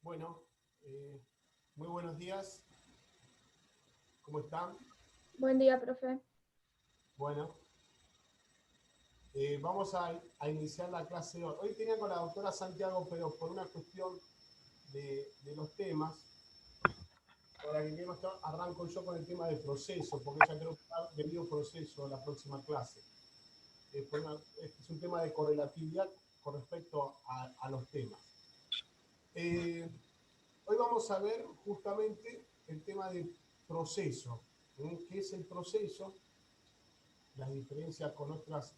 Bueno, eh, muy buenos días, ¿cómo están? Buen día, profe. Bueno, vamos a iniciar la clase de hoy. Hoy tenía con la doctora Santiago, pero por una cuestión de los temas, por la que arranco yo con el tema del proceso, porque ella creo que va a venir un proceso en la próxima clase. Es un tema de correlatividad con respecto a los temas. Eh, Hoy vamos a ver justamente el tema de proceso. ¿Qué es el proceso? Las diferencias con otras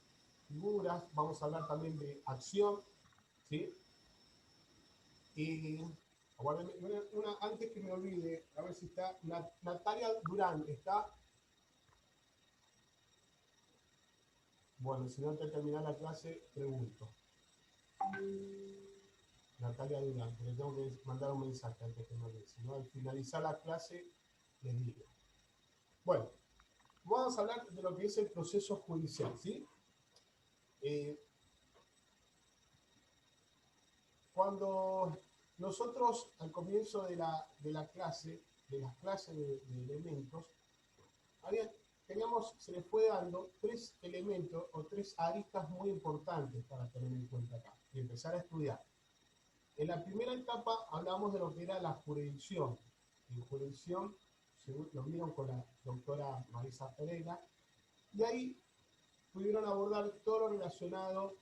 figuras, vamos a hablar también de acción, ¿sí? Y aguárdeme, antes que me olvide, a ver si está Natalia Durán, ¿está? Bueno, si no antes de terminar la clase, pregunto. Natalia Durán, que le tengo que mandar un mensaje antes que me olvide, si no al finalizar la clase les digo. Bueno, vamos a hablar de lo que es el proceso judicial, ¿sí? Eh, Cuando nosotros al comienzo de la clase, de las clases de elementos, había, se les fue dando tres elementos o tres aristas muy importantes para tener en cuenta acá y empezar a estudiar. En la primera etapa hablamos de lo que era la jurisdicción. En jurisdicción, según lo vieron con la doctora Marisa Pereira, y ahí pudieron abordar todo lo relacionado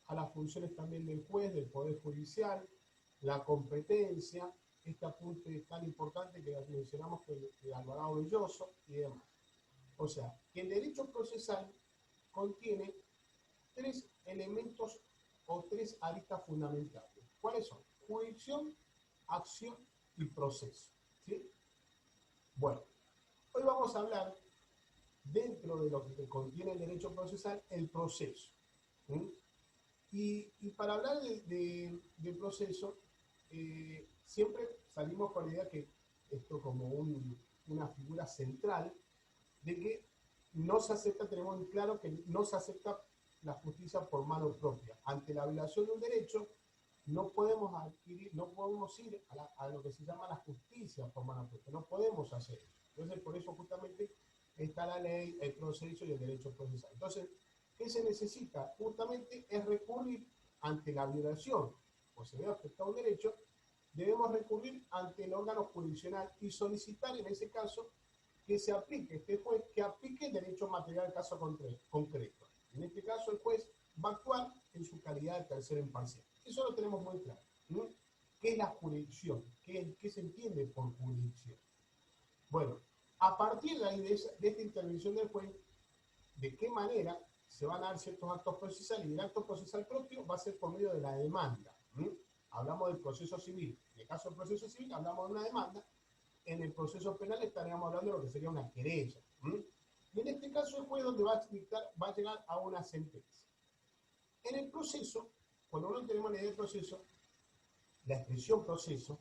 a las funciones también del juez, del Poder Judicial, la competencia, este apunte tan importante que mencionamos que de Alvarado Belloso y demás. O sea, que el derecho procesal contiene tres elementos o tres aristas fundamentales. ¿Cuáles son? Jurisdicción, acción y proceso. ¿Sí? Bueno, hoy vamos a hablar, dentro de lo que contiene el derecho procesal, el proceso. ¿Sí? Y para hablar de proceso, siempre salimos con la idea que esto como una figura central, de que no se acepta, tenemos en claro que no se acepta la justicia por mano propia. Ante la violación de un derecho, no podemos adquirir, no podemos ir a lo que se llama la justicia por mano propia, no podemos hacer eso. Entonces, por eso justamente está la ley, el proceso y el derecho procesal. Entonces, ¿qué se necesita? Justamente es recurrir ante la violación o se ve afectado un derecho, debemos recurrir ante el órgano jurisdiccional y solicitar en ese caso que se aplique, este juez que aplique el derecho material al caso concreto. En este caso el juez va a actuar en su calidad de tercero imparcial. Eso lo tenemos muy claro. ¿No? ¿Qué es la jurisdicción? ¿Qué se entiende por jurisdicción? Bueno, a partir de ahí, de esta intervención del juez, ¿de qué manera se van a dar ciertos actos procesales? Y el acto procesal propio va a ser por medio de la demanda. Hablamos del proceso civil. En el caso del proceso civil hablamos de una demanda. En el proceso penal estaríamos hablando de lo que sería una querella. Y en este caso el juez donde va a llegar a una sentencia. En el proceso, cuando no tenemos la idea del proceso, la expresión proceso,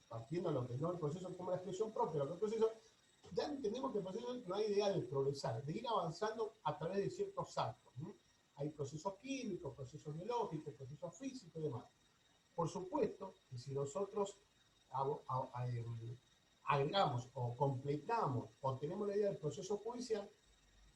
partiendo de lo que no el proceso como la expresión propia, lo que el proceso, ya entendemos que el proceso no hay idea de progresar, de ir avanzando a través de ciertos actos. Hay procesos químicos, procesos biológicos, procesos físicos y demás. Por supuesto que si nosotros agregamos o completamos o tenemos la idea del proceso judicial,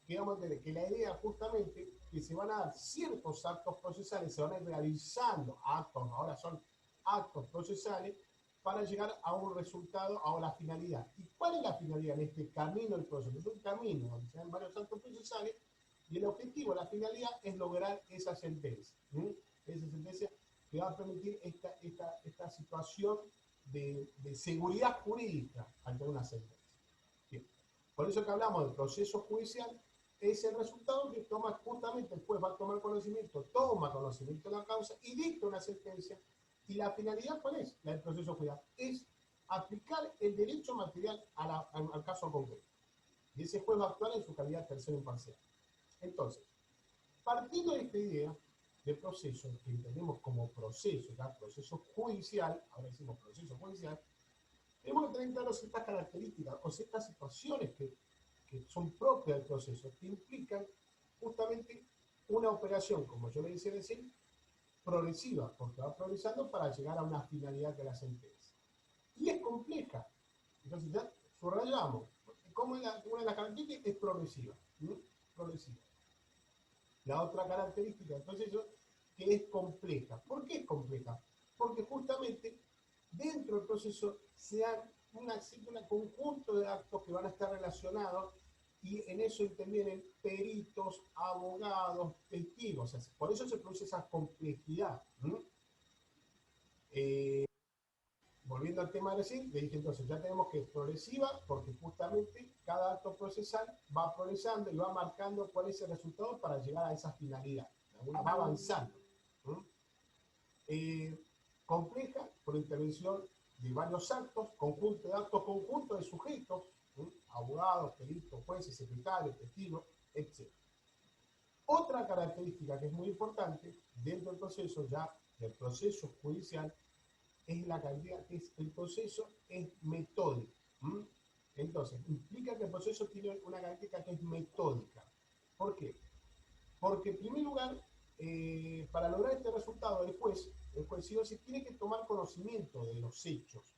que vamos a tener que la idea justamente que se van a dar ciertos actos procesales, se van a ir realizando actos, ahora son actos procesales, para llegar a un resultado, a una finalidad. ¿Y cuál es la finalidad en este camino del proceso? Es un camino donde se dan varios actos procesales y el objetivo, la finalidad es lograr esa sentencia. Esa sentencia que va a permitir esta situación de seguridad jurídica ante una sentencia. Bien. Por eso que hablamos del proceso judicial, es el resultado que toma justamente el juez va a tomar conocimiento, toma conocimiento de la causa y dicta una sentencia. ¿Y la finalidad cuál es? La del proceso judicial. Es aplicar el derecho material al caso concreto. Y ese juez va a actuar en su calidad de tercero imparcial. Entonces, partiendo de esta idea de proceso, que entendemos como proceso, ¿ya? Proceso judicial, ahora decimos proceso judicial, tenemos que tener claro ciertas características o ciertas situaciones que son propias del proceso, que implican justamente una operación, como yo le decía decir, progresiva, porque va progresando para llegar a una finalidad que es la sentencia. Y es compleja. Entonces ya subrayamos. Como una de las características es progresiva. Progresiva. La otra característica del proceso que es compleja. ¿Por qué es compleja? Porque justamente dentro del proceso se dan un conjunto de actos que van a estar relacionados y en eso intervienen peritos, abogados, testigos. O sea, por eso se produce esa complejidad. Volviendo al tema de recién, le dije entonces, ya tenemos que es progresiva, porque justamente cada acto procesal va progresando y va marcando cuál es el resultado para llegar a esa finalidad. Va avanzando. Compleja por intervención de varios actos, conjunto de actos, conjunto de sujetos, abogados, peritos, jueces, secretarios, testigos, etc. Otra característica que es muy importante dentro del proceso, ya del proceso judicial, es la cantidad, es el proceso es metódico. Entonces, implica que el proceso tiene una característica que es metódica. ¿Por qué? Porque en primer lugar, para lograr este resultado, el juez sí o sí tiene que tomar conocimiento de los hechos,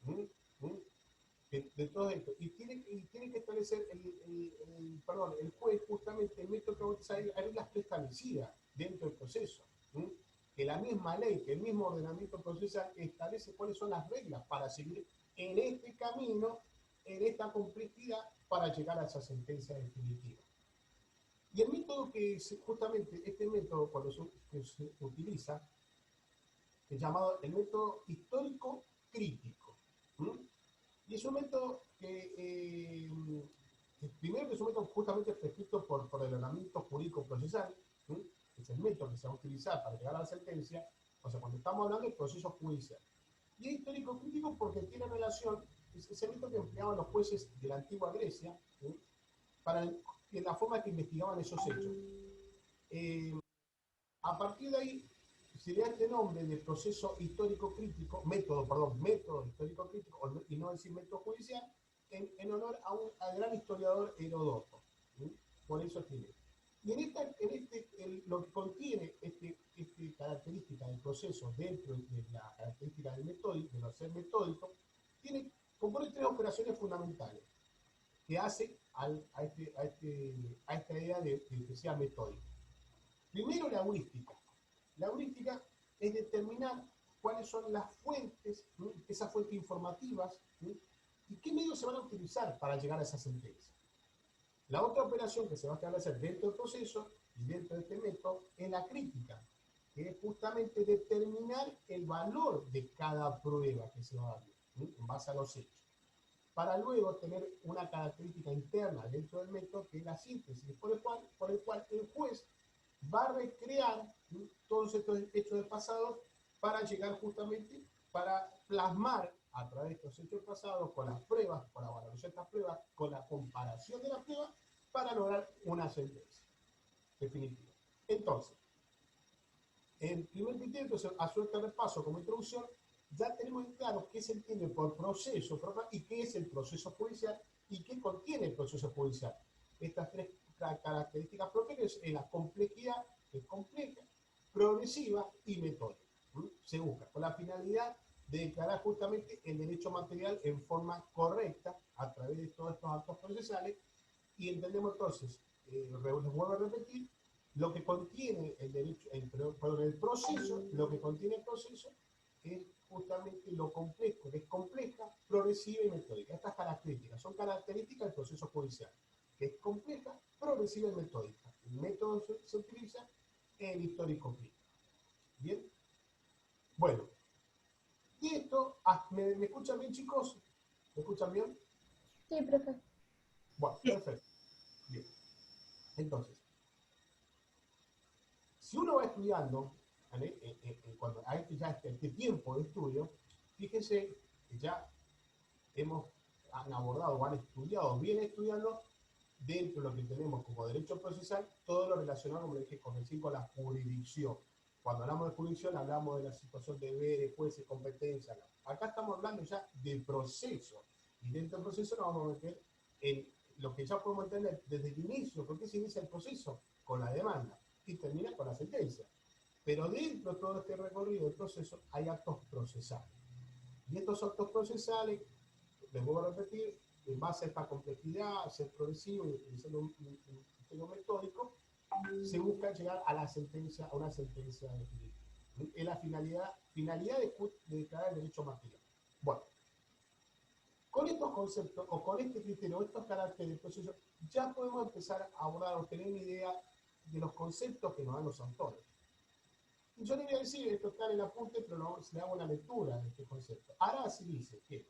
de todo esto, y tiene que establecer el juez justamente el método que va a utilizar, hay reglas preestablecidas dentro del proceso, que la misma ley, que el mismo ordenamiento procesal establece cuáles son las reglas para seguir en este camino, en esta complejidad, para llegar a esa sentencia definitiva. Y el método justamente este método, cuando se utiliza, es llamado el método histórico crítico. Y es un método que, primero que es un método justamente prescrito por el ordenamiento jurídico procesal, es el método que se va a utilizar para llegar a la sentencia, o sea, cuando estamos hablando del proceso judicial. Y es histórico crítico porque tiene relación, es ese método que empleaban los jueces de la antigua Grecia, para en la forma que investigaban esos hechos. A partir de ahí se le da este nombre de proceso histórico crítico, método histórico crítico, y no decir método judicial, en honor al gran historiador Heródoto. Por eso tiene. Y lo que contiene esta característica del proceso dentro de la característica del metódico, de ser metódico, compone tres operaciones fundamentales que hace a esta idea de que sea metódico. Primero, la heurística. La heurística es determinar cuáles son las fuentes, esas fuentes informativas, y qué medios se van a utilizar para llegar a esa sentencia. La otra operación que se va a establecer dentro del proceso y dentro de este método es la crítica, que es justamente determinar el valor de cada prueba que se va a dar en base a los hechos, para luego tener una característica interna dentro del método que es la síntesis, por el cual el juez va a recrear todos estos hechos del pasado para llegar justamente, para plasmar a través de estos hechos pasados, con las pruebas, con la valoración de estas pruebas, con la comparación de las pruebas, para lograr una sentencia definitiva. Entonces, en primer criterio, entonces, a suerte de repaso como introducción, ya tenemos en claro qué se entiende por proceso y qué es el proceso judicial y qué contiene el proceso judicial. Estas tres características propias es la complejidad, que es compleja, progresiva y metódica. Se busca con la finalidad de declarar justamente el derecho material en forma correcta a través de todos estos actos procesales, y entendemos entonces, les vuelvo a repetir, lo que contiene el derecho, el proceso, lo que contiene el proceso es justamente lo complejo, que es compleja, progresiva y metódica. Estas características son características del proceso judicial, que es compleja, progresiva y metódica. El método se utiliza en el histórico crítico. ¿Bien? Bueno, y esto, ¿me escuchan bien, chicos? ¿Me escuchan bien? Sí, profe. Bueno, perfecto. Bien. Entonces, si uno va estudiando, cuando hay ya este tiempo de estudio, fíjense que ya han abordado o han estudiado, viene estudiando dentro de lo que tenemos como derecho procesal, todo lo relacionado, como dije, con la jurisdicción. Cuando hablamos de jurisdicción, hablamos de la situación de deberes, jueces, competencia. Acá estamos hablando ya del proceso. Y dentro del proceso nos vamos a meter en lo que ya podemos entender desde el inicio. ¿Por qué se inicia el proceso? Con la demanda y termina con la sentencia. Pero dentro de todo este recorrido del proceso hay actos procesales. Y estos actos procesales, les vuelvo a repetir, en base a esta complejidad, a ser progresivo y utilizando un sistema metódico, se busca llegar a la sentencia, a una sentencia definitiva. Es la finalidad de declarar el derecho material. Bueno, con estos conceptos, o con este criterio, estos caracteres del proceso, ya podemos empezar a abordar o tener una idea de los conceptos que nos dan los autores. Y yo le voy a decir, esto está en el apunte, pero no, le hago una lectura de este concepto. Arasi dice que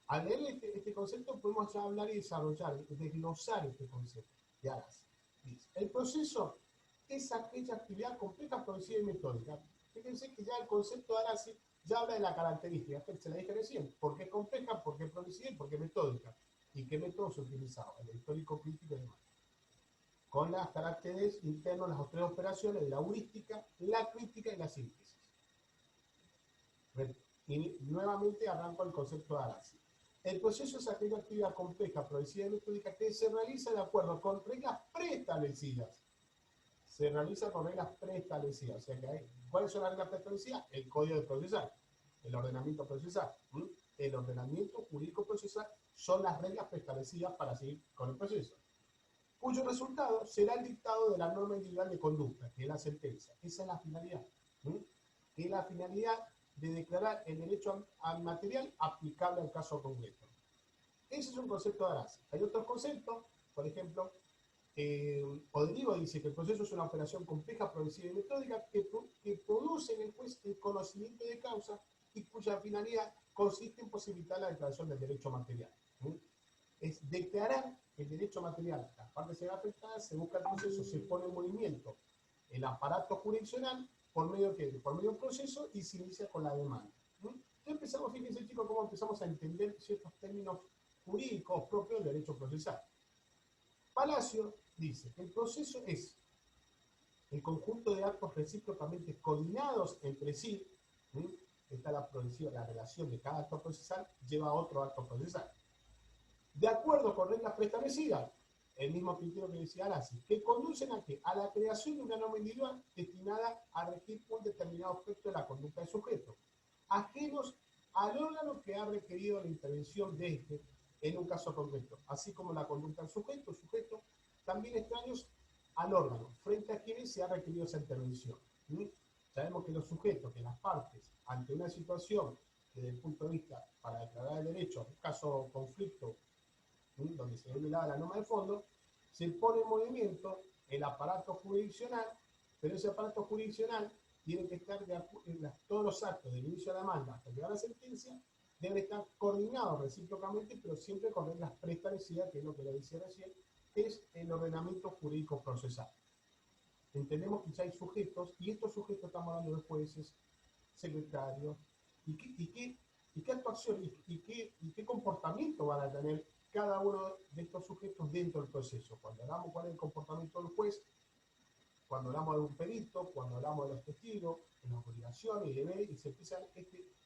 al leer este concepto podemos ya hablar y desarrollar, desglosar este concepto de Arasi. Dice, el proceso es aquella actividad compleja, progresiva y metódica. Fíjense que ya el concepto de Arasi ya habla de la característica, se la dije recién, por qué es compleja, por qué es progresiva y por qué es metódica. ¿Y qué método se utilizaba? El histórico, crítico y demás. Con las caracteres internos, las tres operaciones de la heurística, la crítica y la síntesis. Y nuevamente arranco el concepto de Arasi. El proceso es aquella actividad compleja, progresiva y metódica que se realiza de acuerdo con reglas preestablecidas. Se realiza con reglas preestablecidas. O sea que hay, ¿cuáles son las reglas preestablecidas? El código de procesal, el ordenamiento procesal. El ordenamiento jurídico procesal son las reglas preestablecidas para seguir con el proceso, cuyo resultado será el dictado de la norma individual de conducta, que es la sentencia. Esa es la finalidad. Que es la finalidad de declarar el derecho al material aplicable al caso concreto. Ese es un concepto de Arasi. Hay otros conceptos, por ejemplo, Odrigo dice que el proceso es una operación compleja, progresiva y metódica que produce en el juez el conocimiento de causa y cuya finalidad consiste en posibilitar la declaración del derecho material. Es declarar el derecho material. Las partes serán afectadas, se busca el proceso, se pone en movimiento el aparato jurisdiccional por medio del proceso y se inicia con la demanda. Ya empezamos, fíjense chicos, cómo empezamos a entender ciertos términos jurídicos propios del derecho procesal. Palacio dice que el proceso es el conjunto de actos recíprocamente coordinados entre sí. Está la relación de cada acto procesal lleva a otro acto procesal, de acuerdo con reglas preestablecidas, el mismo criterio que decía Arasi, que conducen a ¿qué? A la creación de una norma individual destinada a regir un determinado aspecto de la conducta del sujeto, ajenos al órgano que ha requerido la intervención de este en un caso concreto, así como la conducta del sujeto, también extraños al órgano, frente a quienes se ha requerido esa intervención. Sabemos que los sujetos, que las partes, ante una situación desde el punto de vista para declarar el derecho, en un caso conflicto, donde se ve violada la norma de fondo, se pone en movimiento el aparato jurisdiccional, pero ese aparato jurisdiccional tiene que estar todos los actos del inicio de la demanda hasta llegar a la sentencia, deben estar coordinados recíprocamente, pero siempre con reglas preestablecidas, que es lo que le decía recién, que es el ordenamiento jurídico procesal. Entendemos que ya hay sujetos, y estos sujetos estamos hablando de jueces, secretarios, y qué actuación y qué comportamiento van a tener cada uno de estos sujetos dentro del proceso. Cuando hablamos cuál es el comportamiento del juez, cuando hablamos de un perito, cuando hablamos de los testigos, de las obligaciones y deberes, y se empieza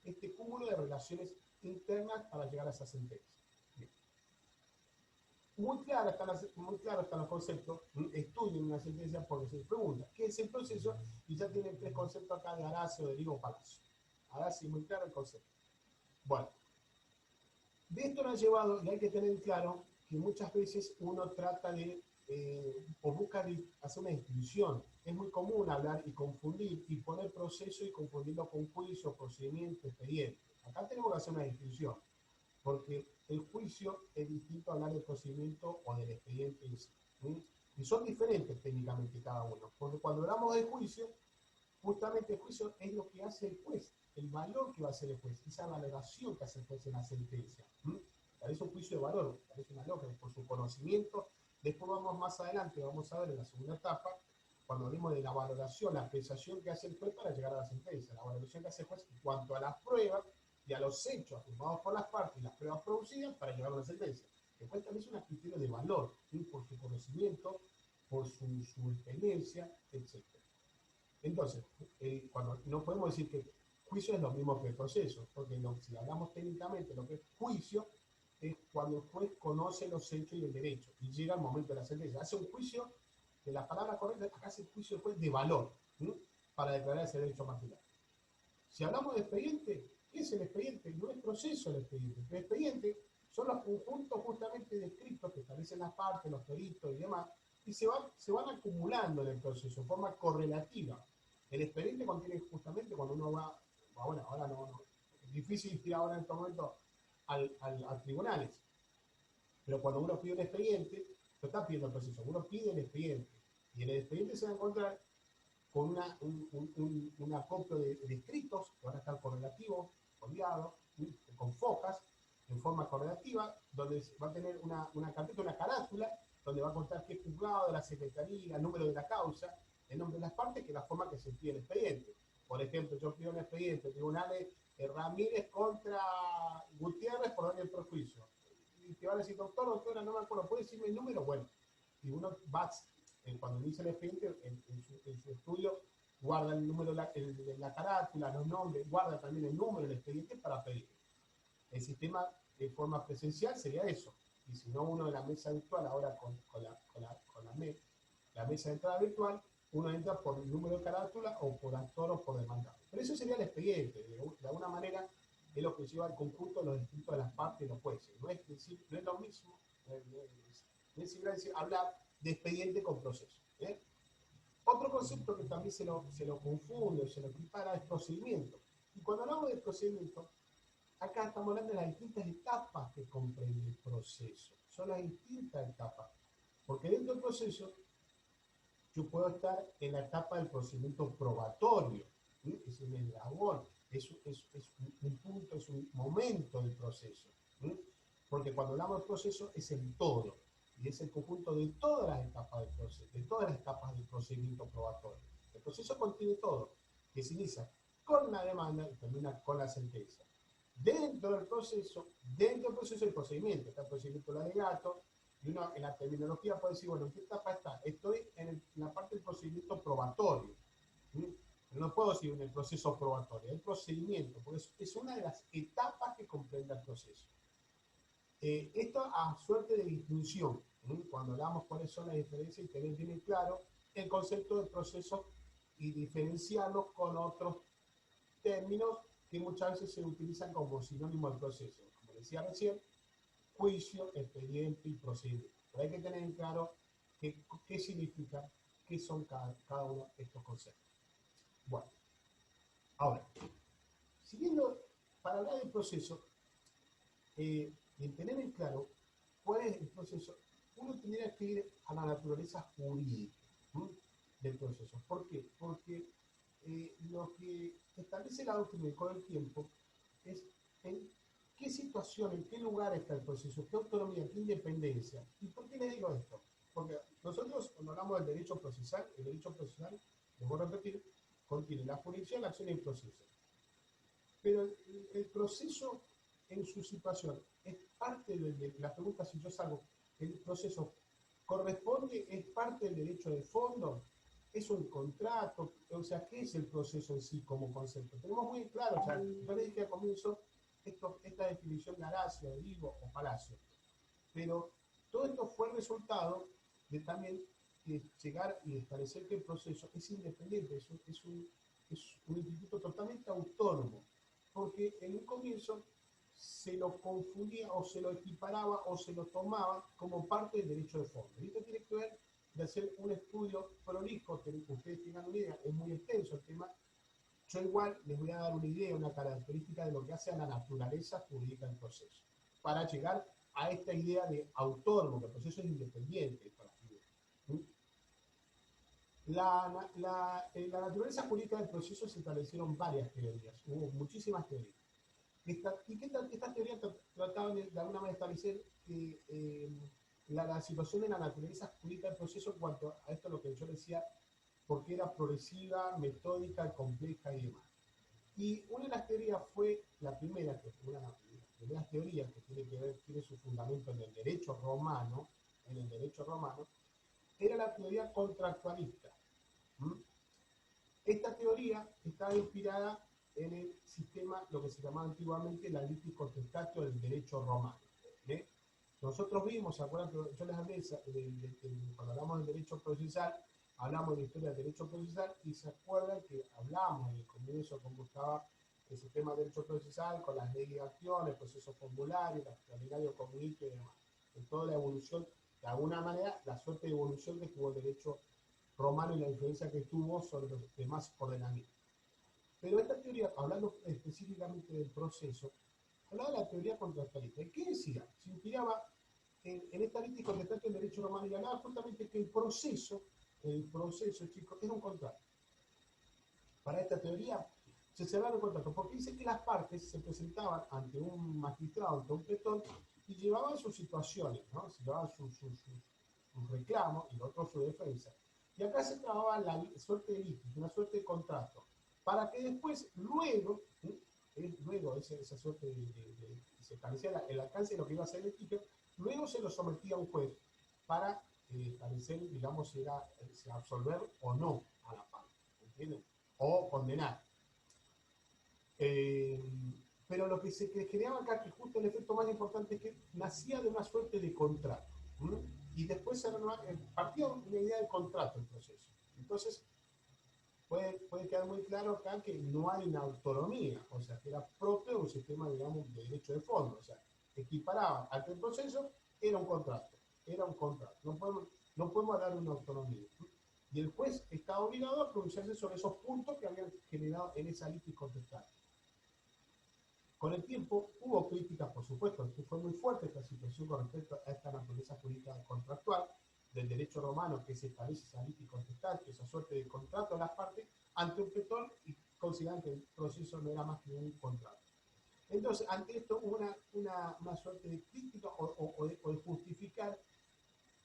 este cúmulo de relaciones internas para llegar a esa sentencia. Bien. Muy claro están los conceptos. Estudien una sentencia porque se les pregunta ¿qué es el proceso? Y ya tienen tres conceptos acá de Arasi o de Diego Palacio. Arasi, muy claro el concepto. Bueno, de esto nos ha llevado, y hay que tener claro, que muchas veces uno trata de, o busca hacer una distinción. Es muy común hablar y confundir, y poner proceso y confundirlo con juicio, procedimiento, expediente. Acá tenemos que hacer una distinción, porque el juicio es distinto a hablar del procedimiento o del expediente en sí. Y son diferentes técnicamente cada uno, porque cuando hablamos de juicio, justamente el juicio es lo que hace el juez, el valor que va a hacer el juez, esa valoración que hace el juez en la sentencia. Parece un juicio de valor, parece una lógica, por su conocimiento. Después vamos más adelante, vamos a ver en la segunda etapa, cuando hablemos de la valoración, la apreciación que hace el juez para llegar a la sentencia, la valoración que hace el juez en cuanto a las pruebas y a los hechos afirmados por las partes y las pruebas producidas para llegar a una sentencia. El juez también es un criterio de valor, por su conocimiento, por su experiencia, etc. Entonces, cuando no podemos decir que juicio es lo mismo que el proceso, porque si hablamos técnicamente, lo que es juicio es cuando el juez conoce los hechos y el derecho y llega el momento de la sentencia. Hace un juicio, de la palabra correcta, acá hace el juicio del juez de valor, para declarar ese derecho particular. Si hablamos de expediente, ¿qué es el expediente? No es proceso el expediente. El expediente son los conjuntos justamente de escritos que establecen las partes, los peritos y demás, y se van acumulando en el proceso en forma correlativa. El expediente contiene justamente cuando uno va, bueno, ahora no, es difícil ir ahora en estos momentos a tribunales, pero cuando uno pide un expediente, lo está pidiendo el proceso, uno pide el expediente, y en el expediente se va a encontrar con un acopio de escritos que van a estar correlativos, foliados, con focas, en forma correlativa, donde va a tener una carpeta, una carátula, donde va a contar qué juzgado de la secretaría, el número de la causa, el nombre de las partes, que es la forma que se pide el expediente. Por ejemplo, yo pido un expediente, tribunales Ramírez contra Gutiérrez por daño y perjuicio. Y te va a decir, doctora, no me acuerdo, ¿puede decirme el número? Bueno, y uno va, cuando dice el expediente, en su estudio, guarda el número de la carátula, los nombres, guarda también el número del expediente para pedir. El sistema de forma presencial sería eso. Y si no, uno de la mesa virtual, ahora con la mesa de entrada virtual, uno entra por el número de carátula o por actor o por demandado. Pero eso sería el expediente. De alguna manera es lo que lleva al conjunto de los escritos de las partes y los jueces. No es lo mismo, no es decir, hablar de expediente con proceso. Otro concepto que también se lo confunde, se lo equipara, es procedimiento. Y cuando hablamos de procedimiento, acá estamos hablando de las distintas etapas que comprende el proceso. Son las distintas etapas. Porque dentro del proceso, yo puedo estar en la etapa del procedimiento probatorio. ¿Sí? Es un eslabón, es un punto, es un momento del proceso. ¿Sí? Porque cuando hablamos del proceso, es el todo. Y es el conjunto de todas las etapas del proceso, de todas las etapas del procedimiento probatorio. El proceso contiene todo, que se inicia con la demanda y termina con la sentencia. Dentro del proceso el procedimiento, está el procedimiento del alegato, y uno en la terminología puede decir, bueno, ¿en qué etapa está? Estoy en la parte del procedimiento probatorio. ¿Sí? No puedo decir en el proceso probatorio, el procedimiento, porque es una de las etapas que comprende el proceso. Esto a suerte de distinción, cuando hablamos cuáles son las diferencias y tener bien claro el concepto de proceso y diferenciarlo con otros términos que muchas veces se utilizan como sinónimo del proceso. Como decía recién, juicio, expediente y procedimiento. Pero hay que tener en claro qué significa, qué son cada uno de estos conceptos. Bueno, ahora, siguiendo, para hablar del proceso, y tener en claro cuál es el proceso, uno tendría que ir a la naturaleza jurídica del proceso. ¿Por qué? Porque lo que establece la doctrina con el tiempo es en qué situación, en qué lugar está el proceso, qué autonomía, qué independencia. ¿Y por qué le digo esto? Porque nosotros, cuando hablamos del derecho procesal, el derecho procesal, les voy a repetir, contiene la jurisdicción, la acción y el proceso. Pero el proceso en su situación es parte de la pregunta si yo salgo, el proceso corresponde, es parte del derecho de fondo, es un contrato, o sea, ¿qué es el proceso en sí como concepto? Tenemos muy claro, o sea, yo le dije al comienzo esta definición de Horacio, de Vigo o Palacio, pero todo esto fue el resultado de también llegar y establecer que el proceso es independiente, es un instituto totalmente autónomo, porque en un comienzo se lo confundía o se lo equiparaba o se lo tomaba como parte del derecho de fondo. Y esto tiene que ver de hacer un estudio prolijo, que ustedes tengan una idea, es muy extenso el tema. Yo igual les voy a dar una idea, una característica de lo que hace a la naturaleza jurídica del proceso, para llegar a esta idea de autónomo, que el proceso es independiente para en la naturaleza jurídica del proceso se establecieron varias teorías, hubo muchísimas teorías. Estas teorías trataban de alguna manera establecer la situación de la naturaleza jurídica del proceso en cuanto a esto, lo que yo decía, porque era progresiva, metódica, compleja y demás. Y una de las teorías fue la primera, que fue una de las primeras teorías que tiene su fundamento en el derecho romano, era la teoría contractualista. Esta teoría estaba inspirada en el sistema, lo que se llamaba antiguamente la litis potestatis del derecho romano. Nosotros vimos, ¿se acuerdan que yo les hablé cuando hablamos del derecho procesal, hablamos de historia del derecho procesal y se acuerdan que hablamos en el comienzo cómo estaba el sistema de derecho procesal con las leyes de acción, el proceso formulario, el extraordinario comunitario y demás. En toda la evolución, de alguna manera, la suerte de evolución que tuvo el derecho romano y la influencia que tuvo sobre los demás ordenamientos. Pero esta teoría, hablando específicamente del proceso, hablaba de la teoría contractualista. ¿Y qué decía? Se inspiraba en esta lista contestante del derecho romano y hablaba justamente que el proceso, chicos, era un contrato. Para esta teoría se cerraron contratos, porque dice que las partes se presentaban ante un magistrado, ante un pretor, y llevaban sus situaciones, ¿no? Se llevaban sus reclamos y otros su defensa. Y acá se trababa la suerte de litigio, una suerte de contrato, para que después, luego, luego esa suerte se establecía el alcance de lo que iba a ser el litigio, luego se lo sometía a un juez para establecer, digamos, si era absolver o no a la parte, ¿entienden? O condenar. Eh, pero lo que se creaba acá, que justo el efecto más importante es que nacía de una suerte de contrato. ¿Mm? Y después se partía de una idea de contrato el proceso. Entonces, puede quedar muy claro acá que no hay una autonomía, o sea, que era propio de un sistema, digamos, de derecho de fondo. O sea, equiparaba al que el proceso era un contrato. Era un contrato. No podemos dar una autonomía. Y el juez está obligado a pronunciarse sobre esos puntos que habían generado en esa lista contestada. Con el tiempo hubo críticas, por supuesto, que fue muy fuerte esta situación con respecto a esta naturaleza jurídica contractual del derecho romano que se establece esa lista contestar, esa suerte de contrato de las partes ante un pretor y consideran que el proceso no era más que un contrato. Entonces, ante esto hubo una suerte de crítica o de justificar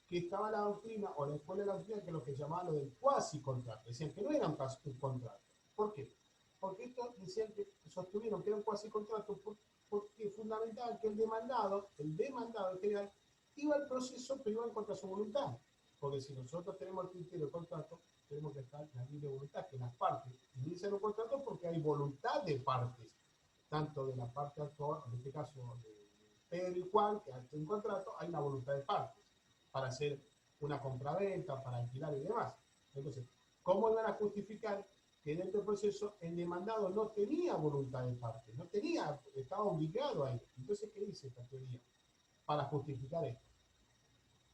que estaba la doctrina o la escuela de la doctrina que es lo que llamaban lo del cuasi contrato, decían que no era un contrato. ¿Por qué? Porque esto decían que sostuvieron que era un cuasi contrato porque fundamental que el demandado en general, iba al proceso pero iba en contra de su voluntad. Porque si nosotros tenemos el criterio de contrato, tenemos que estar la libre voluntad, que las partes inician un contrato porque hay voluntad de partes, tanto de la parte actual, en este caso de Pedro y Juan, que hace un contrato, hay una voluntad de partes para hacer una compraventa, para alquilar y demás. Entonces, ¿cómo iban a justificar que dentro del proceso el demandado no tenía voluntad de parte? No tenía, estaba obligado a ello. Entonces, ¿qué dice esta teoría para justificar esto?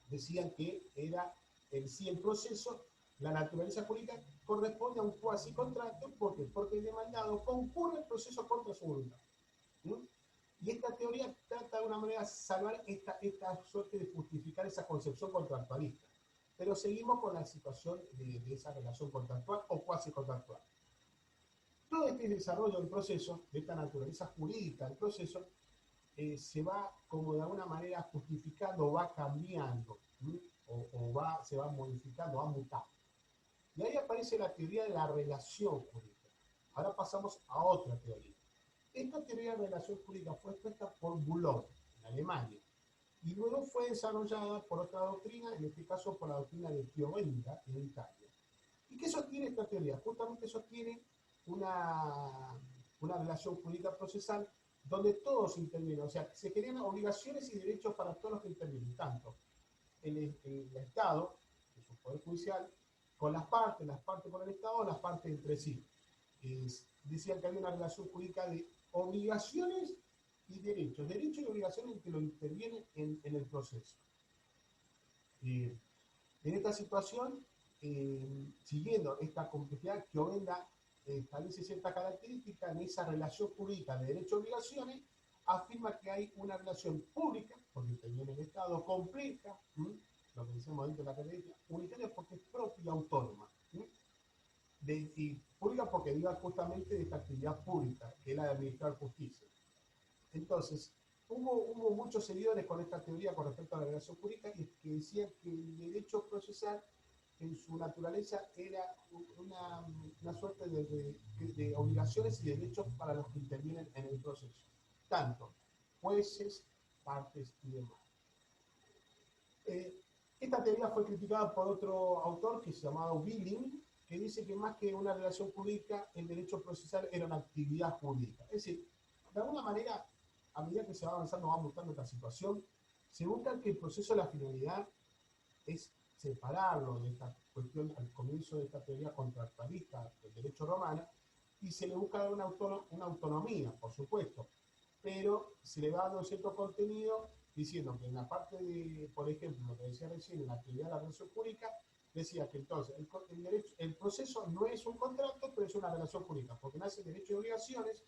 Decían que era en sí el proceso, la naturaleza jurídica corresponde a un cuasi contrato, ¿por qué? Porque el demandado concurre el proceso contra su voluntad. ¿Mm? Y esta teoría trata de una manera de salvar esta suerte de justificar esa concepción contractualista. Pero seguimos con la situación de esa relación contractual o cuasi contractual. Todo este desarrollo del proceso, de esta naturaleza jurídica del proceso, se va como de alguna manera justificando, va cambiando, se va modificando, va mutando. Y ahí aparece la teoría de la relación jurídica. Ahora pasamos a otra teoría. Esta teoría de relación jurídica fue expuesta por Boulon, en Alemania, y luego fue desarrollada por otra doctrina, en este caso por la doctrina de Chiovenda, en Italia. ¿Y qué sostiene esta teoría? Justamente sostiene una relación jurídica procesal donde todos intervienen, o sea, se crean obligaciones y derechos para todos los que intervienen, tanto el Estado, su poder judicial, con las partes con el Estado, las partes entre sí. Decían que había una relación jurídica de obligaciones y derechos y obligaciones que lo intervienen en el proceso. En esta situación, siguiendo esta complejidad, Chiovenda establece cierta característica en esa relación jurídica de derechos y obligaciones, afirma que hay una relación pública, porque interviene el Estado, compleja, lo que decíamos dentro de la característica, unitaria porque es propia y autónoma. Y pública porque deriva justamente de esta actividad pública, que es la de administrar justicia. Entonces, hubo muchos seguidores con esta teoría con respecto a la relación jurídica y que decían que el derecho procesal en su naturaleza era una suerte de obligaciones y derechos para los que intervienen en el proceso, tanto jueces, partes y demás. Esta teoría fue criticada por otro autor que se llamaba Billing, que dice que más que una relación jurídica, el derecho procesal era una actividad jurídica. Es decir, de alguna manera, a medida que se va avanzando, va mutando esta situación, se busca que el proceso de la finalidad separarlo de esta cuestión al comienzo de esta teoría contractualista del derecho romano, y se le busca dar una autonomía, por supuesto, pero se le va dando cierto contenido diciendo que en la parte de, por ejemplo, lo que decía recién, en la teoría de la relación jurídica, decía que entonces el proceso no es un contrato, pero es una relación jurídica, porque nace derechos y obligaciones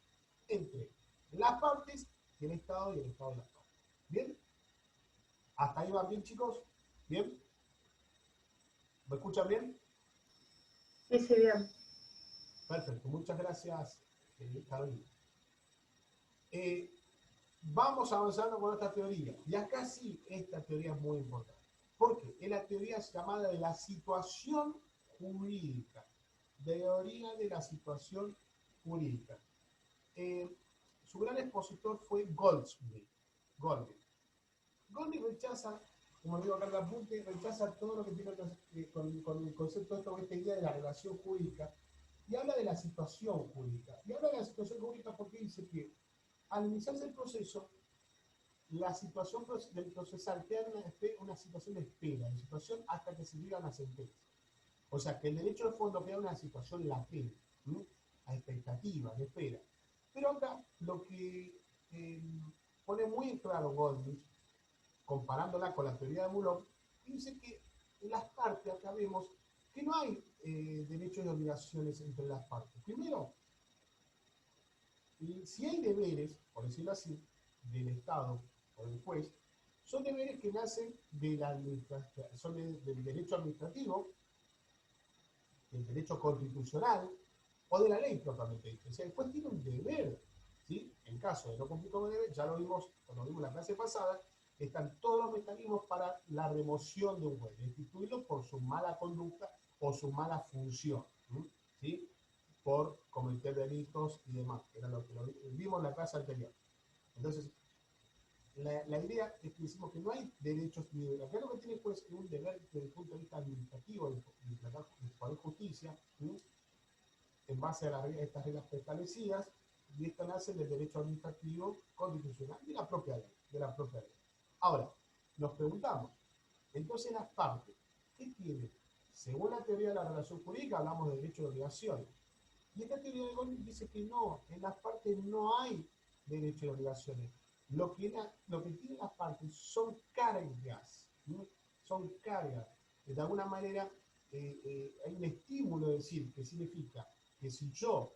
entre las partes y el Estado y el Estado de las partes. ¿Bien? ¿Hasta ahí van bien, chicos? ¿Bien? ¿Me escuchan bien? Sí, sí, bien. Perfecto, muchas gracias, Carolina. Eh, Vamos avanzando con esta teoría. Y acá sí, esta teoría es muy importante. ¿Por qué? Es la teoría llamada de la situación jurídica. Teoría de la situación jurídica. Eh, Su gran expositor fue Goldsmith. Goldsmith. Goldsmith rechaza, como digo acá en el apunte, rechaza todo lo que tiene con el concepto de esta idea de la relación jurídica y habla de la situación jurídica. Y habla de la situación jurídica porque dice que al iniciarse el proceso, la situación del procesal queda una situación de espera, de situación hasta que se llega a una sentencia. O sea, que el derecho de fondo queda una situación latente, ¿sí? A expectativa, de espera. Pero acá lo que pone muy en claro Goldrich, comparándola con la teoría de Boulon, dice que las partes, acá vemos que no hay derechos y obligaciones entre las partes. Primero, si hay deberes, por decirlo así, del Estado o del juez, son deberes que nacen de la son del derecho administrativo, del derecho constitucional o de la ley propiamente dicha. O sea, el juez tiene un deber, ¿sí? En caso de no cumplir con el deber, ya lo vimos cuando vimos la clase pasada, están todos los mecanismos para la remoción de un juez, destituirlo por su mala conducta o su mala función, ¿sí? Por cometer delitos y demás, que era lo que vimos en la clase anterior. Entonces, la idea es que decimos que no hay derechos ni deberes. Acá lo que tiene pues un deber desde el punto de vista administrativo del Poder Justicia, ¿sí? En base a estas reglas preestablecidas, y esto nace del derecho administrativo constitucional de la propia ley, de la propia ley. Ahora, nos preguntamos, entonces las partes, ¿qué tienen? Según la teoría de la relación jurídica, hablamos de derecho de obligaciones. Y esta teoría de Goldman dice que no, en las partes no hay derecho de obligaciones. Lo que tienen las partes son cargas, ¿sí? Son cargas. De alguna manera hay un estímulo de decir, que significa que si yo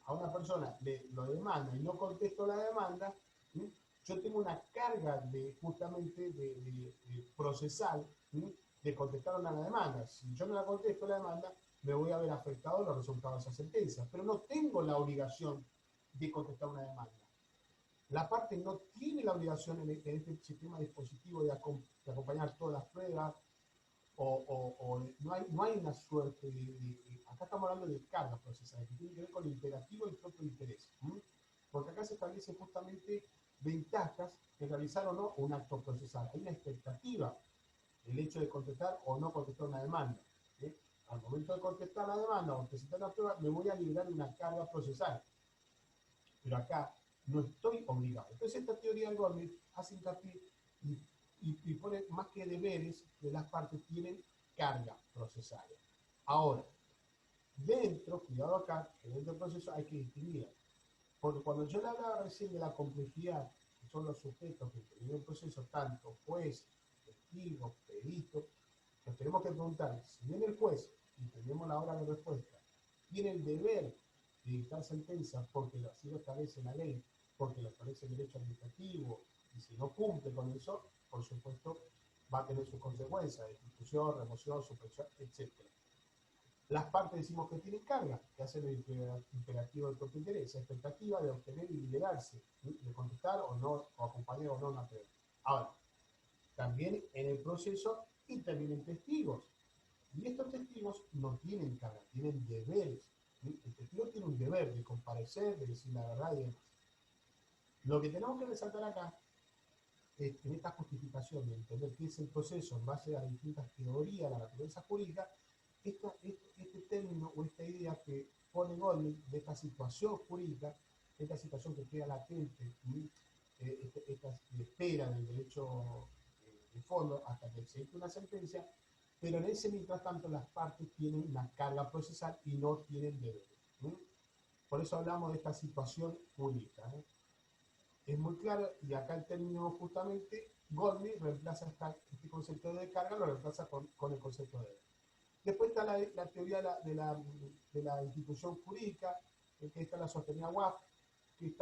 a una persona lo demanda y no contesto la demanda, ¿sí? Yo tengo una carga de justamente de procesal, ¿sí? De contestar una demanda. Si yo no la contesto la demanda, me voy a ver afectado los resultados de esa sentencia, pero no tengo la obligación de contestar una demanda. La parte no tiene la obligación en este sistema dispositivo de acompañar todas las pruebas, o no hay una suerte acá estamos hablando de cargas procesales, que tiene que ver con el imperativo y el propio interés. Porque acá se establecen justamente ventajas de realizar o no un acto procesal. Hay una expectativa, el hecho de contestar o no contestar una demanda. ¿Sí? Al momento de contestar la demanda o presentar la prueba, me voy a liberar de una carga procesal. Pero acá no estoy obligado. Entonces esta teoría de Goldman hace hincapié y pone más que deberes de las partes tienen carga procesal. Ahora, cuidado acá, que dentro del proceso hay que distinguir. Porque cuando yo le hablaba recién de la complejidad, que son los sujetos que tienen un proceso, tanto juez, testigo, perito, nos tenemos que preguntar, si viene el juez y tenemos la hora de respuesta, tiene el deber de dictar sentencia porque así lo establece la ley, porque lo establece el derecho administrativo, y si no cumple con eso, por supuesto, va a tener sus consecuencias, destitución, remoción, supresión, etc. Las partes decimos que tienen carga, que hacen el imperativo del propio interés, expectativa de obtener y liberarse, ¿sí? De contestar o no, o acompañar o no una prueba. Ahora, también en el proceso intervienen testigos. Y estos testigos no tienen carga, tienen deberes. ¿Sí? El testigo tiene un deber de comparecer, de decir la verdad y demás. Lo que tenemos que resaltar acá es en esta justificación de entender qué es el proceso en base a las distintas teorías de la naturaleza jurídica, este término o esta idea que pone Goldman de esta situación jurídica, esta situación que queda latente, esta espera del derecho de fondo hasta que se dicte una sentencia, pero en ese mientras tanto las partes tienen una carga procesal y no tienen deberes. Por eso hablamos de esta situación única. Es muy claro, y acá el término justamente, Goldman reemplaza este concepto de carga, lo reemplaza con el concepto de deber. Después está la teoría de la institución jurídica, que esta la sostenía WAF, que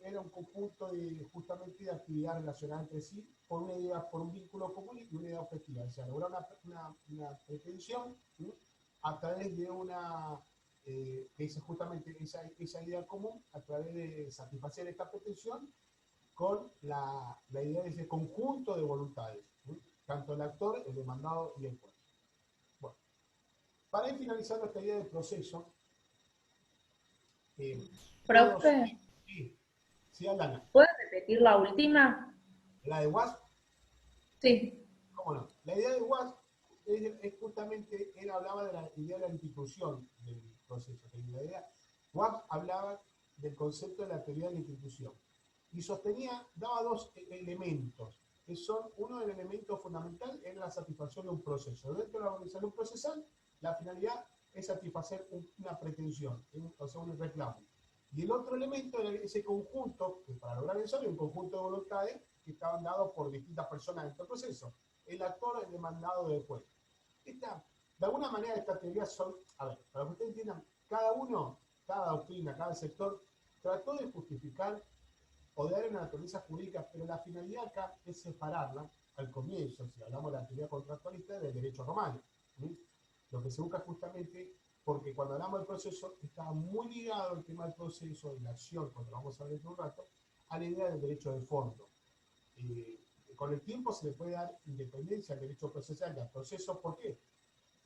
era un conjunto justamente de actividades relacionadas entre sí por una idea, por un vínculo común y una idea objetiva. O sea, lograr una pretensión, ¿sí?, a través de que es justamente esa idea común, a través de satisfacer esta pretensión con la idea de ese conjunto de voluntades, ¿sí?, tanto el actor, el demandado y el juez. Bueno, para ir finalizando esta idea del proceso, todos... Profe, Sí, sí, Alana. ¿puedes repetir la última? La de WASP, Sí. ¿cómo no? La idea de WASP es justamente, él hablaba de la idea de la institución del proceso. La idea, WASP hablaba del concepto de la teoría de la institución y sostenía, daba dos elementos, que son, uno del elemento fundamental es la satisfacción de un proceso. Dentro de la organización procesal, la finalidad es satisfacer una pretensión, o sea, un reclamo. Y el otro elemento era ese conjunto, que para lograr eso era un conjunto de voluntades que estaban dados por distintas personas en este proceso. El actor, el demandado del juez. De alguna manera estas teorías son, a ver, para que ustedes entiendan, cada uno, cada doctrina, cada sector, trató de justificar o de dar una naturaleza jurídica, pero la finalidad acá es separarla al comienzo, si hablamos de la teoría contractualista, del derecho romano. ¿Sí? Lo que se busca justamente, porque cuando hablamos del proceso, está muy ligado el tema del proceso y la acción, cuando lo vamos a ver en un rato, a la idea del derecho de fondo. Con el tiempo se le puede dar independencia al derecho procesal y al proceso. ¿Por qué?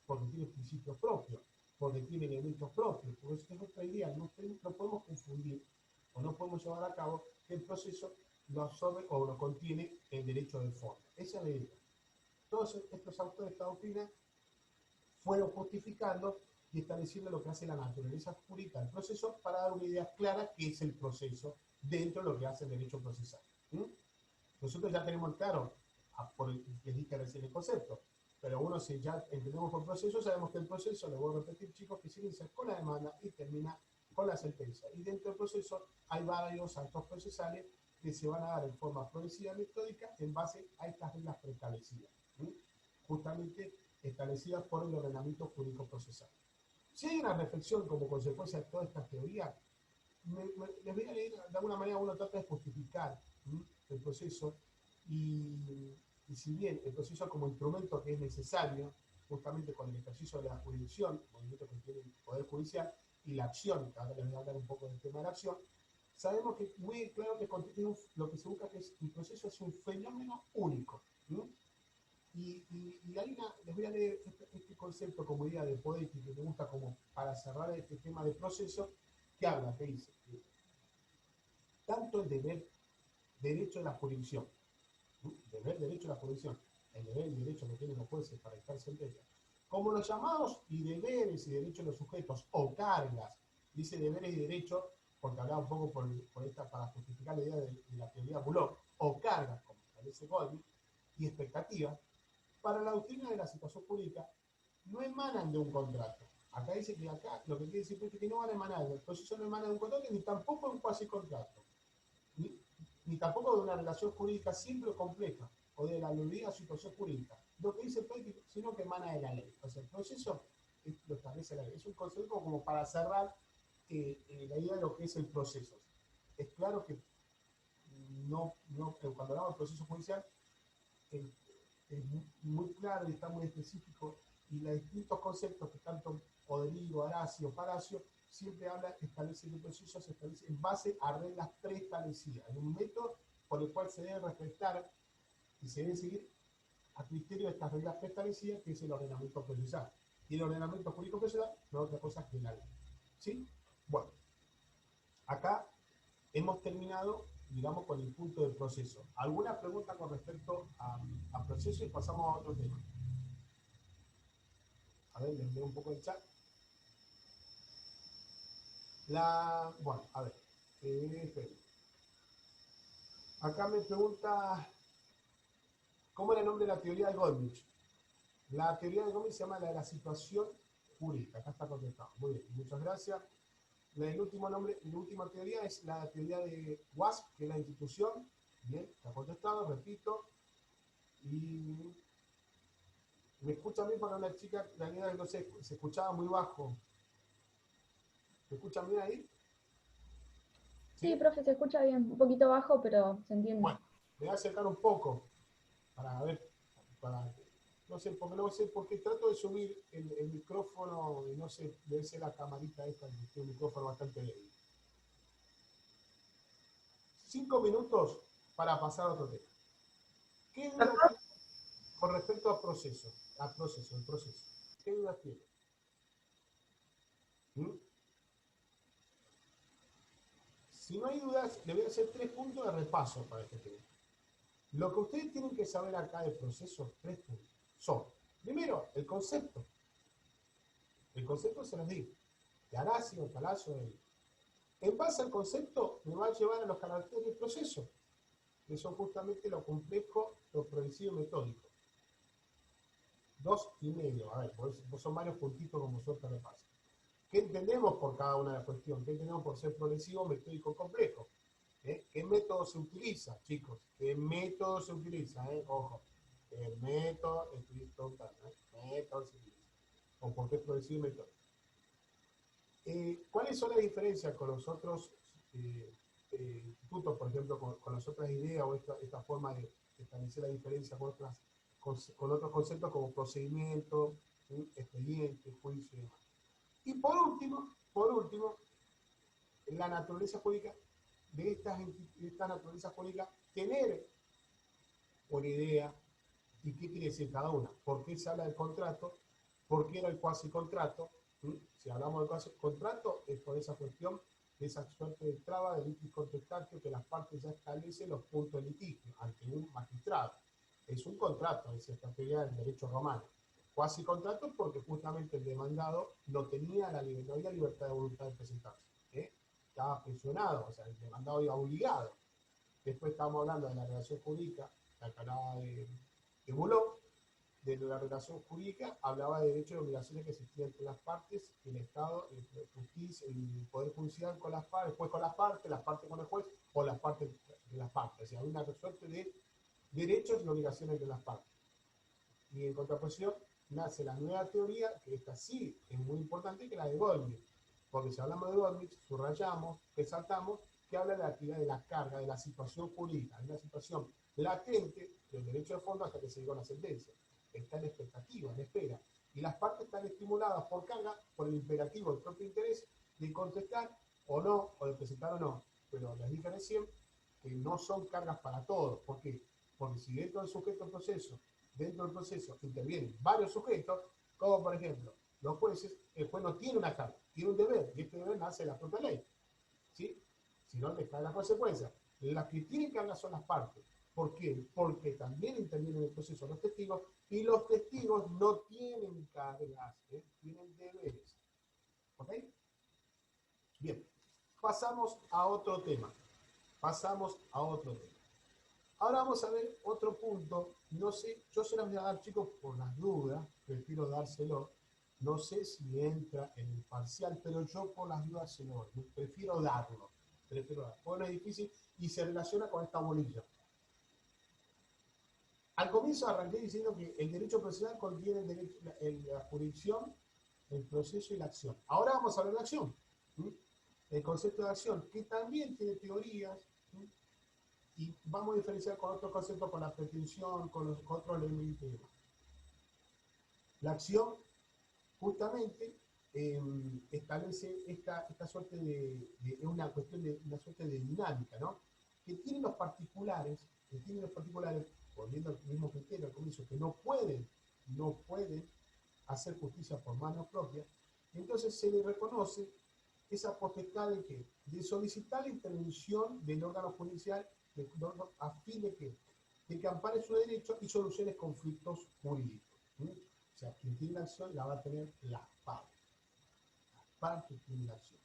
Porque tiene principios propios, porque tiene elementos propios. Por eso es nuestra idea, no podemos confundir o no podemos llevar a cabo que el proceso lo absorbe o lo contiene el derecho de fondo. Esa es la idea. Todos estos autores de esta doctrina fueron justificando y estableciendo lo que hace la naturaleza jurídica del proceso para dar una idea clara que es el proceso dentro de lo que hace el derecho procesal. Nosotros ya tenemos claro, les dije recién el concepto, pero uno si ya entendemos por proceso, sabemos que el proceso, le voy a repetir chicos, que se inicia con la demanda y termina con la sentencia. Y dentro del proceso hay varios actos procesales que se van a dar en forma progresiva y metódica en base a estas reglas preestablecidas, justamente establecidas por el ordenamiento jurídico procesal. Si hay una reflexión como consecuencia de toda esta teoría, les voy a leer, de alguna manera uno trata de justificar el proceso y si bien el proceso como instrumento que es necesario, justamente con el ejercicio de la jurisdicción, movimiento que tiene el Poder Judicial, y la acción, que ahora les voy a hablar un poco del tema de la acción, sabemos que muy claro que lo que se busca que es, el proceso es un fenómeno único. Y les voy a leer este concepto como idea de poética que me gusta como para cerrar este tema de proceso, que habla, que dice, que tanto el deber, derecho de la jurisdicción, deber, derecho de la jurisdicción, el deber y derecho que tienen los jueces para dictar sentencias, como los llamados y deberes y derechos de los sujetos o cargas, dice deberes y derechos, porque hablaba un poco para justificar la idea de la teoría Boulog, o cargas, como establece Goldman, y expectativas, para la doctrina de la situación jurídica, no emanan de un contrato. Acá dice que acá lo que quiere decir es que no van a emanar, el proceso no emana de un contrato ni tampoco de un cuasi contrato, ni tampoco de una relación jurídica simple o compleja, o de la aludida situación jurídica. Lo que dice el político, sino que emana de la ley. O sea, el proceso lo establece la ley. Es un concepto como para cerrar la idea de lo que es el proceso. Es claro que cuando hablamos del proceso judicial, es muy claro y está muy específico, y los distintos conceptos que tanto Poderigo, Horacio, Palacio siempre habla, establece el proceso, se establece en base a reglas preestablecidas, en un método por el cual se debe respetar y se debe seguir a criterio de estas reglas preestablecidas, que es el ordenamiento procesal. Y el ordenamiento jurídico procesal no es otra cosa que la ley. ¿Sí? Bueno, acá hemos terminado, digamos, con el punto del proceso. ¿Alguna pregunta con respecto al proceso? Y pasamos a otro tema. A ver, les leo un poco el chat. Bueno, a ver. Acá me pregunta, ¿cómo era el nombre de la teoría de Goldman? La teoría de Gómez se llama la de la situación jurídica. Acá está contestado. Muy bien, muchas gracias. El último nombre, la última teoría es la teoría de WASP, que es la institución. Bien, está contestado, repito. Y me escuchan bien para una chica, la realidad no sé, se escuchaba muy bajo. ¿Me escuchan bien ahí? Sí, ¿Sí? profe, se escucha bien. Un poquito bajo, pero se entiende. Bueno, me voy a acercar un poco para ver, para, no sé, porque no sé, porque trato de subir el micrófono y no sé, debe ser la camarita esta, que tiene un micrófono bastante débil. 5 minutos para pasar a otro tema. ¿Qué duda tiene con respecto al proceso? ¿Qué dudas tiene? ¿Mm? Si no hay dudas, le voy a hacer 3 puntos de repaso para este tema. Lo que ustedes tienen que saber acá del proceso, 3 puntos, son, primero, el concepto. El concepto se los digo. De Horacio, Palazzo, en base al concepto, me va a llevar a los caracteres del proceso, que son justamente lo complejo, lo progresivo y metódico. 2,5. A ver, pues son varios puntitos como suerte repaso. ¿Qué entendemos por cada una de las cuestiones? ¿Qué entendemos por ser progresivo, metódico, complejo? ¿Qué método se utiliza, chicos? ¿Qué método se utiliza? Ojo, el método método se utiliza. ¿O por qué es progresivo y metódico? ¿Cuáles son las diferencias con los otros institutos, por ejemplo, con las otras ideas o esta forma de establecer la diferencia con otros conceptos como procedimiento, expediente, juicio y demás? Y por último, la naturaleza jurídica de esta naturaleza jurídica, tener una idea y qué quiere decir cada una. ¿Por qué se habla del contrato? ¿Por qué era el cuasi contrato? Si hablamos del cuasi contrato, es por esa cuestión de esa suerte de traba de litis contestantio que las partes ya establecen los puntos de litigio ante un magistrado. Es un contrato, es esta teoría del derecho romano. Cuasi contrato porque justamente el demandado no había libertad de voluntad de presentarse. Estaba presionado, o sea, el demandado iba obligado. Después estábamos hablando de la relación jurídica, la que hablaba de Boulon. De la relación jurídica hablaba de derechos y obligaciones que existían entre las partes, el Estado, el justicia, el Poder Judicial con las partes, después con las partes con el juez, o las partes de las partes. O sea, una suerte de derechos y obligaciones de las partes. Y en contraposición nace la nueva teoría, que esta sí es muy importante, que es la de Goldwyn. Porque si hablamos de Goldwyn, subrayamos, resaltamos, que habla de la actividad de la carga, de la situación jurídica, de una situación latente del derecho de fondo hasta que se llega a una sentencia. Está en expectativa, en espera. Y las partes están estimuladas por carga, por el imperativo del propio interés de contestar o no, o de presentar o no. Pero les dije recién que no son cargas para todos. ¿Por qué? Porque si dentro del sujeto proceso, dentro del proceso intervienen varios sujetos, como por ejemplo los jueces, el juez no tiene una carga, tiene un deber, y este deber nace de la propia ley. ¿Sí? Si no, les cae la consecuencia. Las que tienen carga son las partes. ¿Por qué? Porque también intervienen en el proceso los testigos, y los testigos no tienen cargas, tienen deberes. ¿Ok? Bien, pasamos a otro tema. Pasamos a otro tema. Ahora vamos a ver otro punto. No sé, yo se las voy a dar, chicos, por las dudas, prefiero dárselo. No sé si entra en el parcial, pero yo por las dudas se lo doy. Prefiero darlo. Bueno, es difícil y se relaciona con esta bolilla. Al comienzo arranqué diciendo que el derecho procesal contiene la jurisdicción, el proceso y la acción. Ahora vamos a hablar de la acción. El concepto de acción, que también tiene teorías, y vamos a diferenciar con otro concepto, con la pretensión, con otros elementos. La acción, justamente, establece esta suerte de una cuestión de una suerte de dinámica, ¿no? Que tienen los particulares, volviendo al mismo criterio al comienzo, que no pueden hacer justicia por mano propia. Entonces se le reconoce esa potestad de solicitar la intervención del órgano judicial a fin de que ampare su derecho y solucione conflictos jurídicos. O sea, quien tiene la acción la va a tener las partes. Las partes tienen la acción.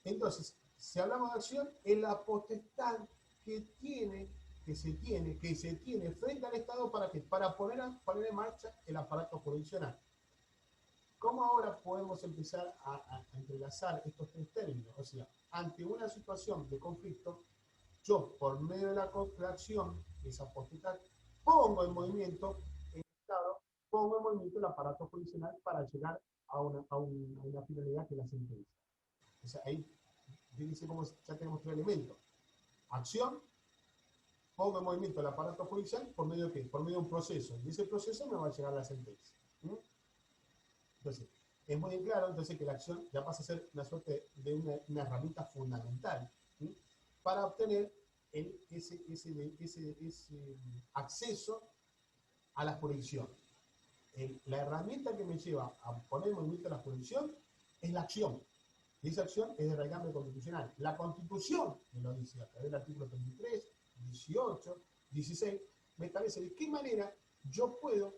Entonces, si hablamos de acción, es la potestad que tiene que se tiene frente al Estado para que para poner en marcha el aparato jurisdiccional. ¿Cómo ahora podemos empezar a entrelazar estos tres términos? O sea, ante una situación de conflicto, yo, por medio de la acción, esa potestad, pongo en movimiento el Estado, pongo en movimiento el aparato judicial para llegar a una finalidad que es la sentencia. O sea, ahí, fíjense cómo ya tenemos tres elementos. Acción, pongo en movimiento el aparato judicial, ¿por medio de qué? Por medio de un proceso. Y ese proceso me va a llegar a la sentencia. ¿Mm? Entonces, es muy claro entonces que la acción ya pasa a ser una suerte de una herramienta fundamental, ¿sí? Para obtener ese acceso a la jurisdicción. La herramienta que me lleva a poner en movimiento la jurisdicción es la acción. Y esa acción es de raigambre constitucional. La Constitución, me lo dice a través del artículo 33, 18, 16, me establece de qué manera yo puedo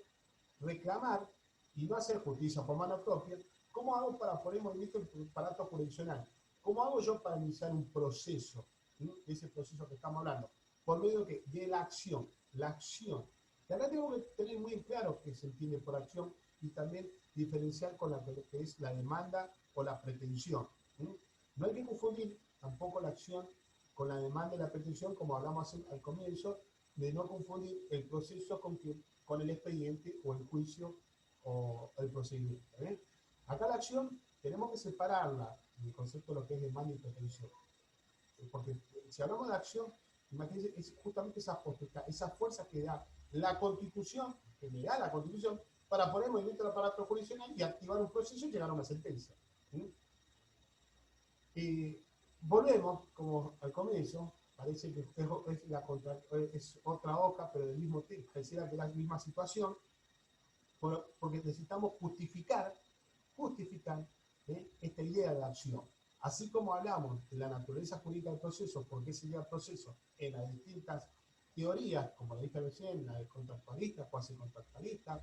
reclamar y no hacer justicia por mano propia. ¿Cómo hago para poner en movimiento el aparato jurisdiccional? ¿Cómo hago yo para iniciar un proceso? Ese proceso que estamos hablando. Por medio de la acción. La acción. Y acá tengo que tener muy claro qué se entiende por acción y también diferenciar con lo que es la demanda o la pretensión. No hay que confundir tampoco la acción con la demanda y la pretensión, como hablamos al comienzo, de no confundir el proceso con el expediente o el juicio o el procedimiento. Acá la acción tenemos que separarla del concepto de lo que es demanda y pretensión. Porque si hablamos de acción, imagínense, es justamente esa potestad, esa fuerza que da la Constitución, que le da la Constitución, para poner en movimiento el aparato jurisdiccional y activar un proceso y llegar a una sentencia. Y volvemos, como al comienzo, parece que es otra hoja, pero del mismo tipo, pareciera que es la misma situación, porque necesitamos justificar esta idea de acción. Así como hablamos de la naturaleza jurídica del proceso, por qué se llama proceso en las distintas teorías, como la dije recién, la de contractualista, cuasi contractualista,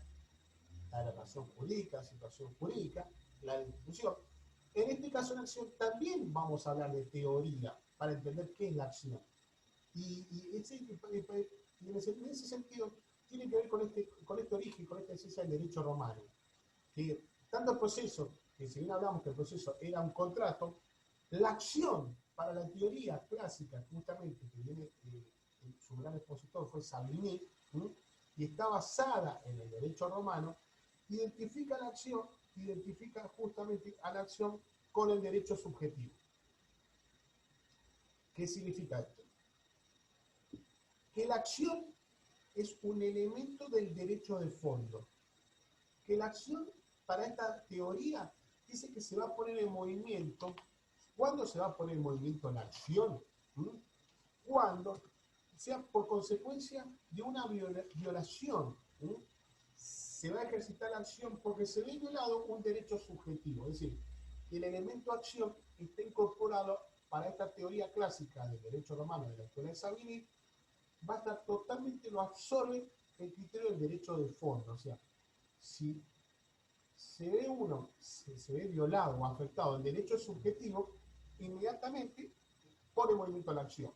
la de relación jurídica, situación jurídica, la de institución. En este caso, en acción, también vamos a hablar de teoría para entender qué es la acción. Y en ese sentido, tiene que ver con este origen, con esta esencia del derecho romano. Que tanto el proceso, que si bien hablamos que el proceso era un contrato, la acción para la teoría clásica, justamente, que viene, su gran expositor fue Savigny, y está basada en el derecho romano, identifica justamente a la acción con el derecho subjetivo. ¿Qué significa esto? Que la acción es un elemento del derecho de fondo. Que la acción, para esta teoría, dice que se va a poner en movimiento. ¿Cuándo se va a poner en movimiento la acción? Cuando sea por consecuencia de una violación. Se va a ejercitar la acción porque se ve violado un derecho subjetivo. Es decir, el elemento acción está incorporado para esta teoría clásica del derecho romano de la escuela de Savigny, va a estar totalmente, lo absorbe el criterio del derecho de fondo. O sea, si se ve violado o afectado el derecho subjetivo, inmediatamente pone en movimiento la acción.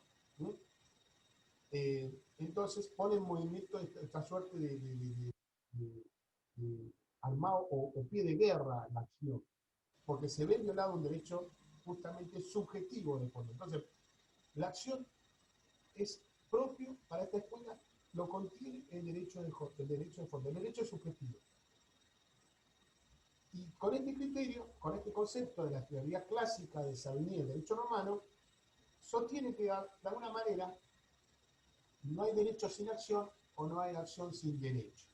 Entonces pone en movimiento esta suerte de armado o pie de guerra la acción, porque se ve violado un derecho justamente subjetivo de fondo. Entonces, la acción es propio para esta escuela, lo contiene el derecho de fondo, el derecho subjetivo. Y con este criterio, con este concepto de la teoría clásica de Savigny, el derecho romano, sostiene que de alguna manera no hay derecho sin acción o no hay acción sin derecho.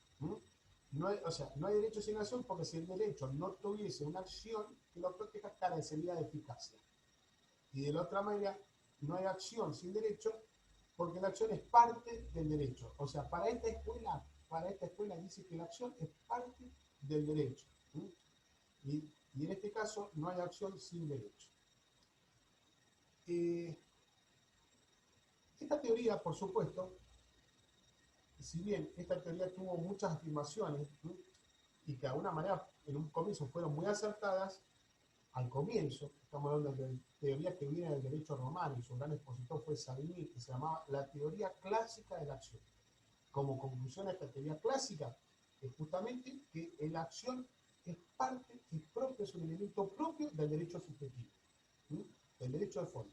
No hay derecho sin acción porque si el derecho no tuviese una acción que lo proteja, carecería de eficacia. Y de la otra manera, no hay acción sin derecho porque la acción es parte del derecho. O sea, para esta escuela dice que la acción es parte del derecho. Y en este caso no hay acción sin derecho. Esta teoría, por supuesto, si bien esta teoría tuvo muchas afirmaciones, y que de alguna manera en un comienzo fueron muy acertadas, al comienzo, estamos hablando de teorías que vienen del derecho romano, y su gran expositor fue Savigny, que se llamaba la teoría clásica de la acción. Como conclusión a esta teoría clásica, es justamente que la acción es parte y propio, es un elemento propio del derecho subjetivo, ¿sí? Del derecho de fondo.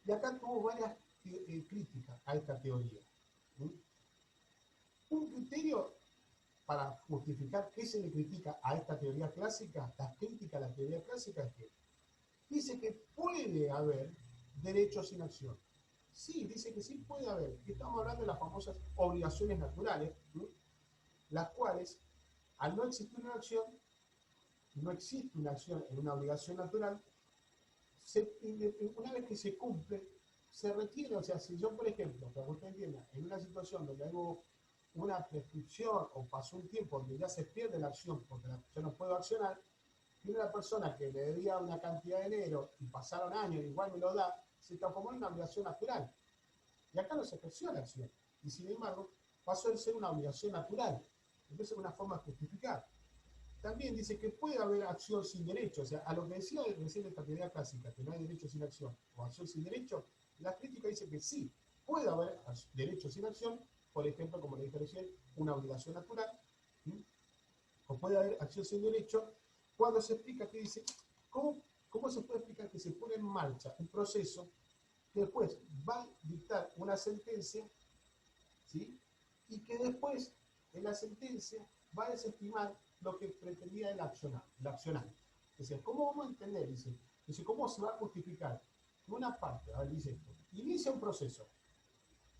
Y acá tuvo varias críticas a esta teoría, ¿sí? Un criterio para justificar qué se le critica a esta teoría clásica, la crítica a la teoría clásica es que dice que puede haber derecho sin acción. Sí, dice que sí puede haber. Estamos hablando de las famosas obligaciones naturales, ¿sí? Las cuales, al no existir una acción, no existe una acción en una obligación natural, una vez que se cumple, se requiere, o sea, si yo, por ejemplo, para que usted entienda, en una situación donde hago una prescripción o pasó un tiempo donde ya se pierde la acción porque yo no puedo accionar, y una persona que le debía una cantidad de dinero y pasaron años y igual me lo da, se transformó en una obligación natural. Y acá no se ejerció la acción. Y sin embargo, pasó a ser una obligación natural. Entonces es una forma de justificar. También dice que puede haber acción sin derecho. O sea, a lo que decía recién esta teoría clásica, que no hay derecho sin acción o acción sin derecho, la crítica dice que sí, puede haber derecho sin acción, por ejemplo, como le dije recién, una obligación natural, ¿sí? O puede haber acción sin derecho, cuando se explica que dice, ¿cómo se puede explicar que se pone en marcha un proceso que después va a dictar una sentencia, ¿sí? Y que después en la sentencia va a desestimar lo que pretendía el accionante? Es decir, ¿cómo vamos a entender? Dice, ¿cómo se va a justificar? Una parte, a ver, dice esto, inicia un proceso,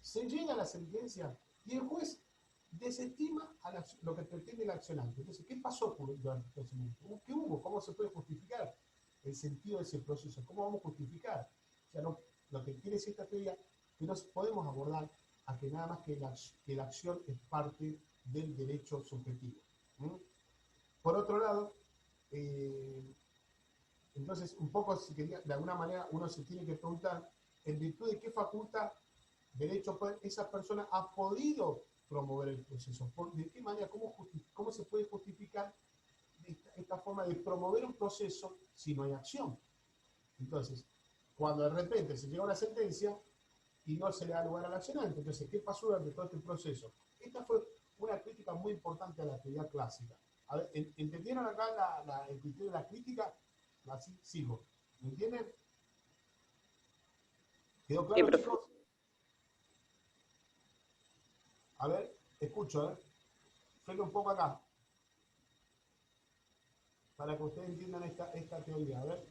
se llega a la sentencia y el juez desestima lo que pretende el accionante. Entonces, ¿qué pasó durante el procedimiento? ¿Qué hubo? ¿Cómo se puede justificar el sentido de ese proceso? ¿Cómo vamos a justificar? O sea, lo que quiere decir esta teoría, que no podemos abordar a que nada más que la acción es parte del derecho subjetivo. ¿Mm? Por otro lado, entonces, un poco, si quería, de alguna manera, uno se tiene que preguntar, ¿en virtud de qué facultad derecho esa persona ha podido promover el proceso? ¿De qué manera? ¿Cómo se puede justificar esta forma de promover un proceso si no hay acción? Entonces, cuando de repente se llega a una sentencia y no se le da lugar al accionante, entonces, ¿qué pasó durante todo este proceso? Esta fue una crítica muy importante a la teoría clásica. A ver, ¿entendieron acá el criterio de la crítica? Así sigo. ¿Me entienden? ¿Quedó claro, Sí, chicos? A ver, escucho, freno un poco acá, para que ustedes entiendan esta teoría. A ver.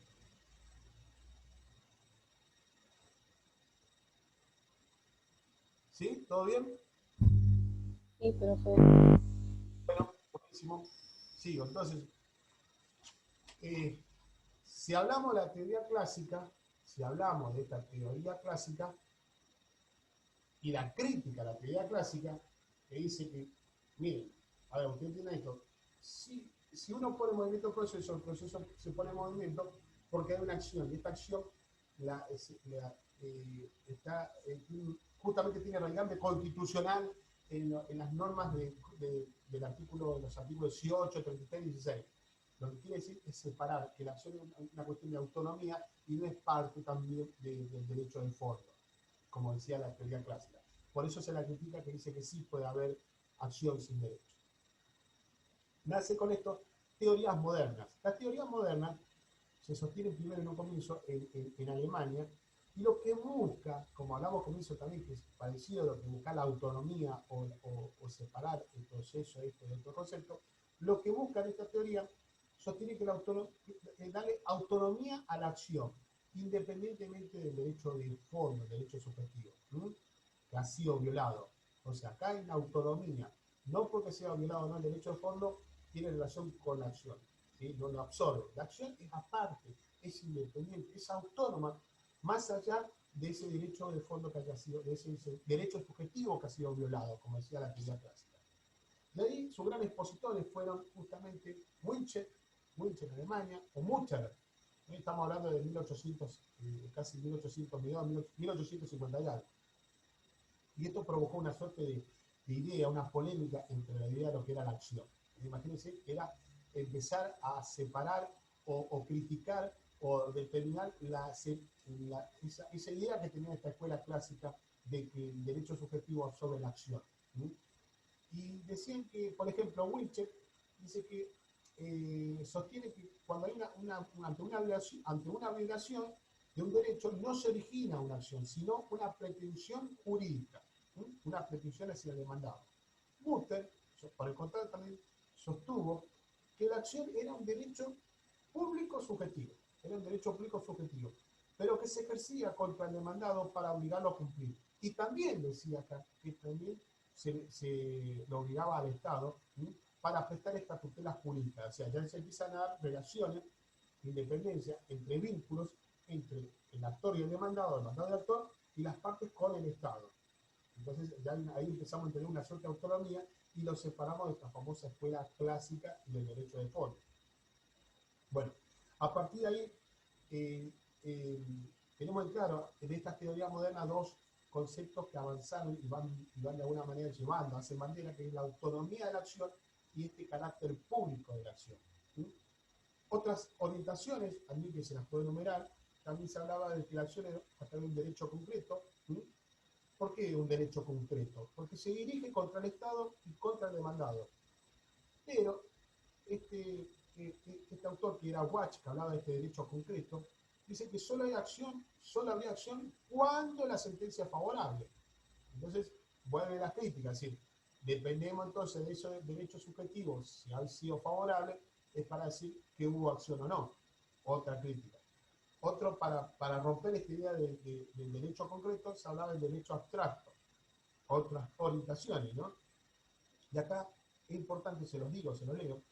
¿Sí? ¿Todo bien? sí, profe. Bueno, buenísimo. Sigo. Entonces, si hablamos de la teoría clásica, si hablamos de esta teoría clásica y la crítica a la teoría clásica, que dice que, miren, a ver, usted entiende esto, si uno pone en movimiento el proceso se pone en movimiento porque hay una acción, y esta acción justamente tiene raigambre constitucional en las normas del artículo, los artículos 18, 33 y 16. Lo que quiere decir es separar que la acción es una cuestión de autonomía y no es parte también del derecho del fondo, como decía la teoría clásica. Por eso se la critica que dice que sí puede haber acción sin derecho. Nace con esto teorías modernas. Las teorías modernas se sostienen primero en un comienzo en Alemania, y lo que busca, como hablamos al comienzo también, que es parecido a lo que busca la autonomía o separar el proceso este de otro concepto, lo que busca en esta teoría sostiene que darle autonomía a la acción, independientemente del derecho de fondo, del derecho subjetivo, que ha sido violado. O sea, acá hay una autonomía, no porque sea violado o no el derecho de fondo, tiene relación con la acción. ¿Sí? No lo absorbe. La acción es aparte, es independiente, es autónoma, más allá de ese derecho de fondo que haya sido, de ese derecho subjetivo que ha sido violado, como decía la teoría clásica. De ahí sus grandes expositores fueron justamente Winchell en Alemania, o Mutter. Estamos hablando de 1800, casi 1800, 1850 y algo. Y esto provocó una suerte de idea, una polémica entre la idea de lo que era la acción. Imagínense, era empezar a separar o criticar o determinar esa idea que tenía esta escuela clásica de que el derecho subjetivo sobre la acción. ¿Sí? Y decían que, por ejemplo, Wilczek dice que sostiene que cuando hay ante una obligación de un derecho no se origina una acción, sino una pretensión jurídica, ¿sí? Una pretensión hacia el demandado. Buster, por el contrario, también sostuvo que la acción era un derecho público subjetivo, pero que se ejercía contra el demandado para obligarlo a cumplir. Y también decía acá que también se lo obligaba al Estado, ¿sí? Para prestar esta tutela jurídica. O sea, ya se empiezan a dar relaciones de independencia entre vínculos entre el actor y el demandado y el actor, y las partes con el Estado. Entonces, ya ahí empezamos a tener una cierta autonomía y lo separamos de esta famosa escuela clásica del derecho de fondo. Bueno, a partir de ahí, tenemos en claro en esta teoría moderna dos conceptos que avanzaron y van de alguna manera llevando a esa bandera, que es la autonomía de la acción y este carácter público de la acción. ¿Sí? Otras orientaciones, también que se las puedo enumerar, también se hablaba de que la acción es a través de un derecho concreto. ¿Sí? ¿Por qué un derecho concreto? Porque se dirige contra el Estado y contra el demandado. Pero este autor, que era Watch, que hablaba de este derecho concreto, dice que solo habría acción cuando la sentencia es favorable. Entonces, vuelve la crítica, es decir, dependemos entonces de esos derechos subjetivos, si han sido favorables, es para decir que hubo acción o no. Otra crítica. Otro, para romper esta idea del derecho concreto, se hablaba del derecho abstracto. Otras orientaciones, ¿no? Y acá es importante, se los digo, se los leo.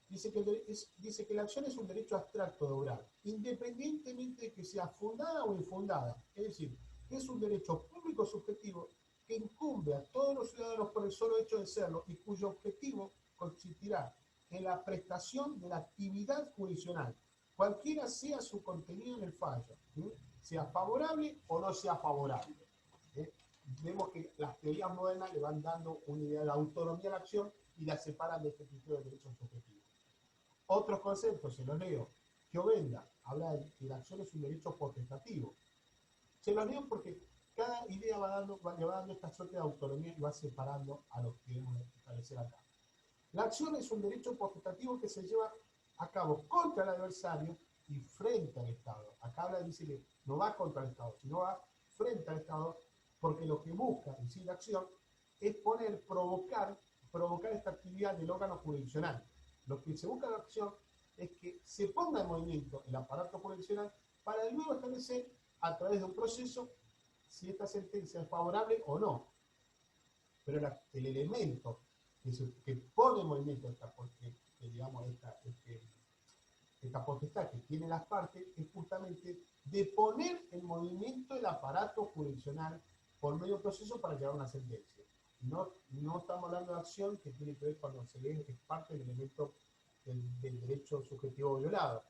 Dice que la acción es un derecho abstracto de obrar, independientemente de que sea fundada o infundada. Es decir, que es un derecho público subjetivo que incumbe a todos los ciudadanos por el solo hecho de serlo y cuyo objetivo consistirá en la prestación de la actividad jurisdiccional, cualquiera sea su contenido en el fallo, ¿sí? Sea favorable o no sea favorable. Vemos que las teorías modernas le van dando una idea de autonomía a la acción y la separan de este criterio de derechos subjetivos. Otros conceptos, se los leo. Giovenda habla de que la acción es un derecho potestativo. Se los leo porque cada idea le va dando esta suerte de autonomía y va separando a los que queremos establecer acá. La acción es un derecho potestativo que se lleva a cabo contra el adversario y frente al Estado. Acá dice que no va contra el Estado, sino va frente al Estado, porque lo que busca en sí la acción es provocar esta actividad del órgano jurisdiccional. Lo que se busca en la acción es que se ponga en movimiento el aparato jurisdiccional para luego establecer a través de un proceso si esta sentencia es favorable o no. Pero el elemento que pone en movimiento esta potestad que tiene las partes es justamente de poner en movimiento el aparato jurisdiccional por medio del proceso para llegar a una sentencia. No estamos hablando de acción que tiene que ver cuando se ve que es parte del elemento del derecho subjetivo violado.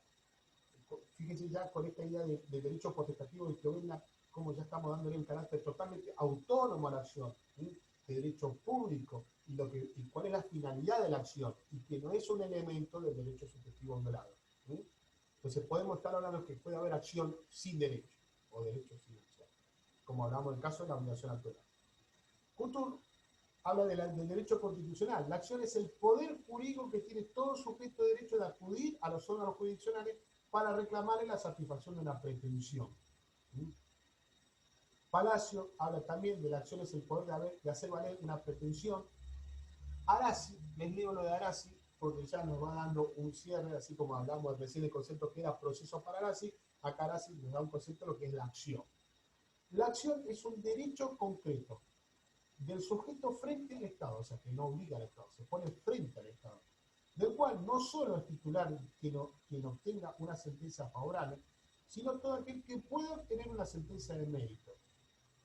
Fíjense ya con esta idea de derecho potestativo de que venga, como ya estamos dándole un carácter totalmente autónomo a la acción, ¿sí? De derecho público y cuál es la finalidad de la acción y que no es un elemento del derecho subjetivo violado. ¿Sí? Entonces podemos estar hablando de que puede haber acción sin derecho o derecho sin acción, como hablamos del caso de la obligación actual. Couture habla del derecho constitucional. La acción es el poder jurídico que tiene todo sujeto de derecho de acudir a los órganos jurisdiccionales para reclamarle la satisfacción de una pretensión. ¿Sí? Palacio habla también de la acción es el poder de hacer valer una pretensión. Arasi, les leo lo de Arasi, porque ya nos va dando un cierre, así como hablamos recién del concepto que era proceso para Arasi, acá Arasi nos da un concepto de lo que es la acción. La acción es un derecho concreto del sujeto frente al Estado, o sea, que no obliga al Estado, se pone frente al Estado, del cual no solo el titular quien obtenga una sentencia favorable, sino todo aquel que pueda obtener una sentencia de mérito.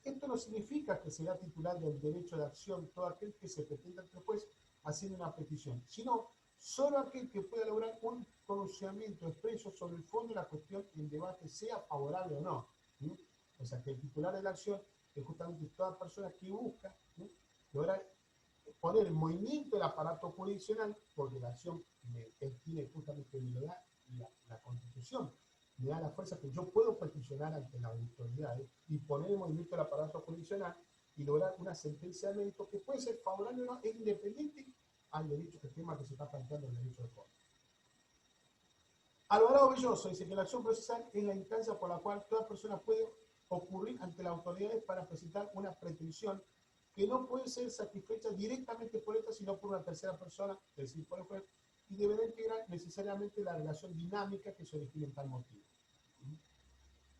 Esto no significa que será titular del derecho de acción todo aquel que se pretenda ante el juez haciendo una petición, sino solo aquel que pueda lograr un pronunciamiento expreso sobre el fondo de la cuestión en debate, sea favorable o no. ¿Sí? O sea, que el titular de la acción es justamente toda persona que busca, ¿sí? Lograr poner en movimiento el aparato jurisdiccional, porque la acción tiene justamente la Constitución me da la fuerza que yo puedo peticionar ante las autoridades y poner en movimiento el aparato jurisdiccional y lograr una sentencia de mérito que puede ser favorable o no, es independiente al derecho, el tema que se está planteando el derecho de fondo. Alvarado Belloso dice que la acción procesal es la instancia por la cual toda persona puede ocurrir ante las autoridades para presentar una pretensión que no puede ser satisfecha directamente por esta, sino por una tercera persona, es decir, por el juez, y deberá integrar necesariamente la relación dinámica que se origina en tal motivo.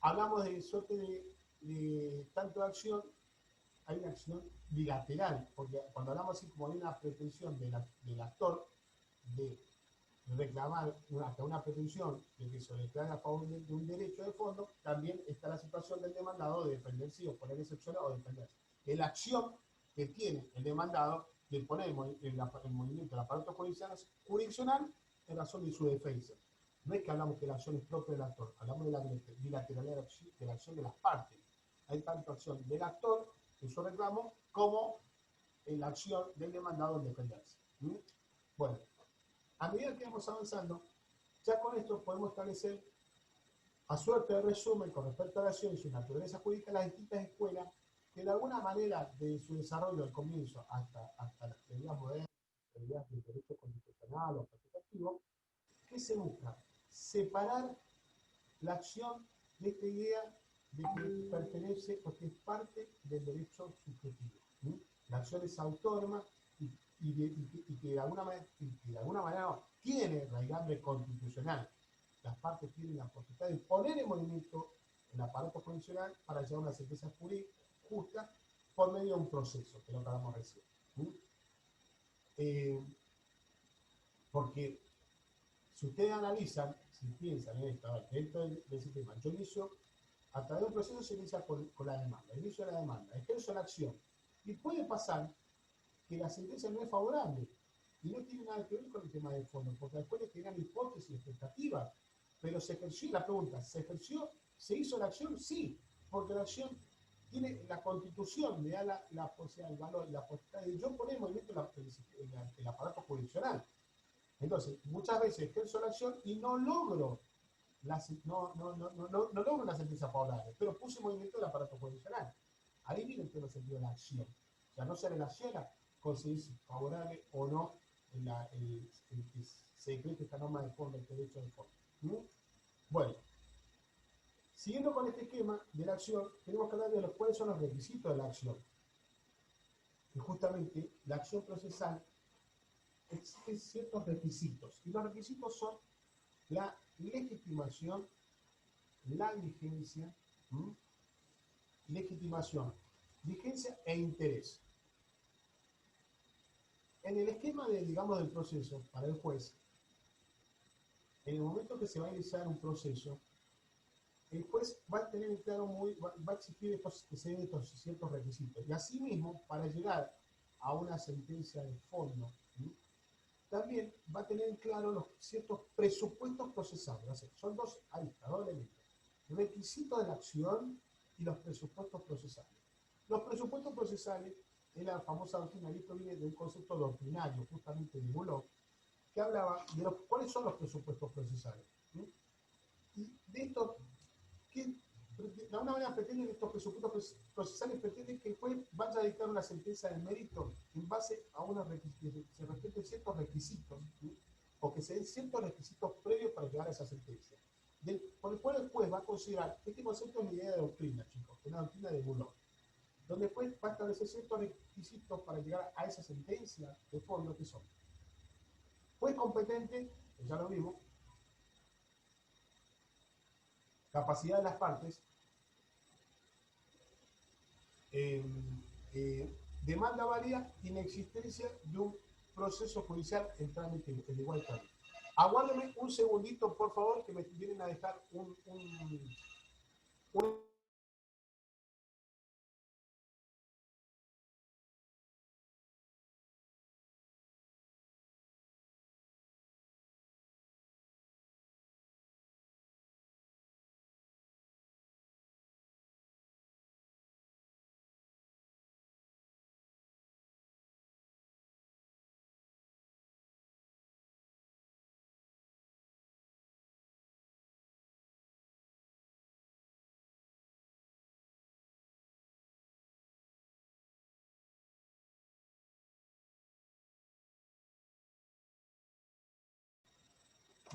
Hablamos de suerte de tanto de acción, hay una acción bilateral, porque cuando hablamos así como hay una pretensión del actor de reclamar una pretensión de que se declare a favor de un derecho de fondo, también está la situación del demandado de defenderse o poner excepción o defenderse. La acción que tiene el demandado de poner en movimiento el aparato jurisdiccional en razón de su defensa. No es que hablamos que la acción es propia del actor, hablamos de la bilateralidad de la acción de las partes. Hay tanto acción del actor en su reclamo como en la acción del demandado en defenderse. Bueno, a medida que vamos avanzando, ya con esto podemos establecer, a suerte de resumen, con respecto a la acción y su naturaleza jurídica, las distintas escuelas que de alguna manera de su desarrollo al comienzo hasta las teorías modernas, teorías del derecho constitucional o facultativo, ¿qué se busca? Separar la acción de esta idea de que pertenece o que es parte del derecho subjetivo. La acción es autónoma y que de alguna manera no, tiene raigambre constitucional. Las partes tienen la potestad de poner en movimiento el aparato jurisdiccional para llegar a una sentencia justa por medio de un proceso, que es lo que hablamos recién. Porque si ustedes analizan, si piensan en esto, dentro del sistema, yo inicio, a través de un proceso se inicia con la demanda, inicio de la demanda, ejerzo la acción. Y puede pasar que la sentencia no es favorable y no tiene nada que ver con el tema de fondo, porque después le generan hipótesis y expectativas. Pero se ejerció, la pregunta, ¿se ejerció? ¿Se hizo la acción? Sí, porque la acción tiene la Constitución, le da la posibilidad, el valor, la posibilidad de yo poner en movimiento el aparato jurisdiccional. Entonces, muchas veces ejerzo la acción y no logro no logro una sentencia favorable, pero puse en movimiento el aparato jurisdiccional. Ahí viene el tema sentido de la acción. O sea, no se relaciona con si es favorable o no el que se decrete esta norma de fondo, el derecho de fondo. Bueno, siguiendo con este esquema de la acción, tenemos que hablar de cuáles son los requisitos de la acción. Y justamente la acción procesal exige ciertos requisitos. Y los requisitos son la legitimación, la vigencia, vigencia e interés. En el esquema digamos, del proceso para el juez, en el momento que se va a iniciar un proceso, el juez va a tener claro va a exigir estos ciertos requisitos. Y asimismo, para llegar a una sentencia de fondo, también va a tener claro los ciertos presupuestos procesables. Son dos aristas, dos elementos. Requisitos de la acción y los presupuestos procesales. Los presupuestos procesales es la famosa doctrina, y esto viene de un concepto doctrinario, justamente de Boulog, que hablaba de cuáles son los presupuestos procesales. Y de esto, de alguna manera pretenden estos presupuestos procesales, pretenden que el juez vaya a dictar una sentencia de mérito en base a unos requisitos, se respeten ciertos requisitos, o que se den ciertos requisitos previos para llegar a esa sentencia. Por el cual el juez va a considerar, este concepto es la idea de doctrina, chicos, es la doctrina de Boulog, donde el juez va a establecer ciertos requisitos para llegar a esa sentencia de fondo que son. Juez competente, ya lo vimos, capacidad de las partes, demanda válida, inexistencia de un proceso judicial en trámite en igual trámite. Aguárdeme un segundito, por favor, que me vienen a dejar un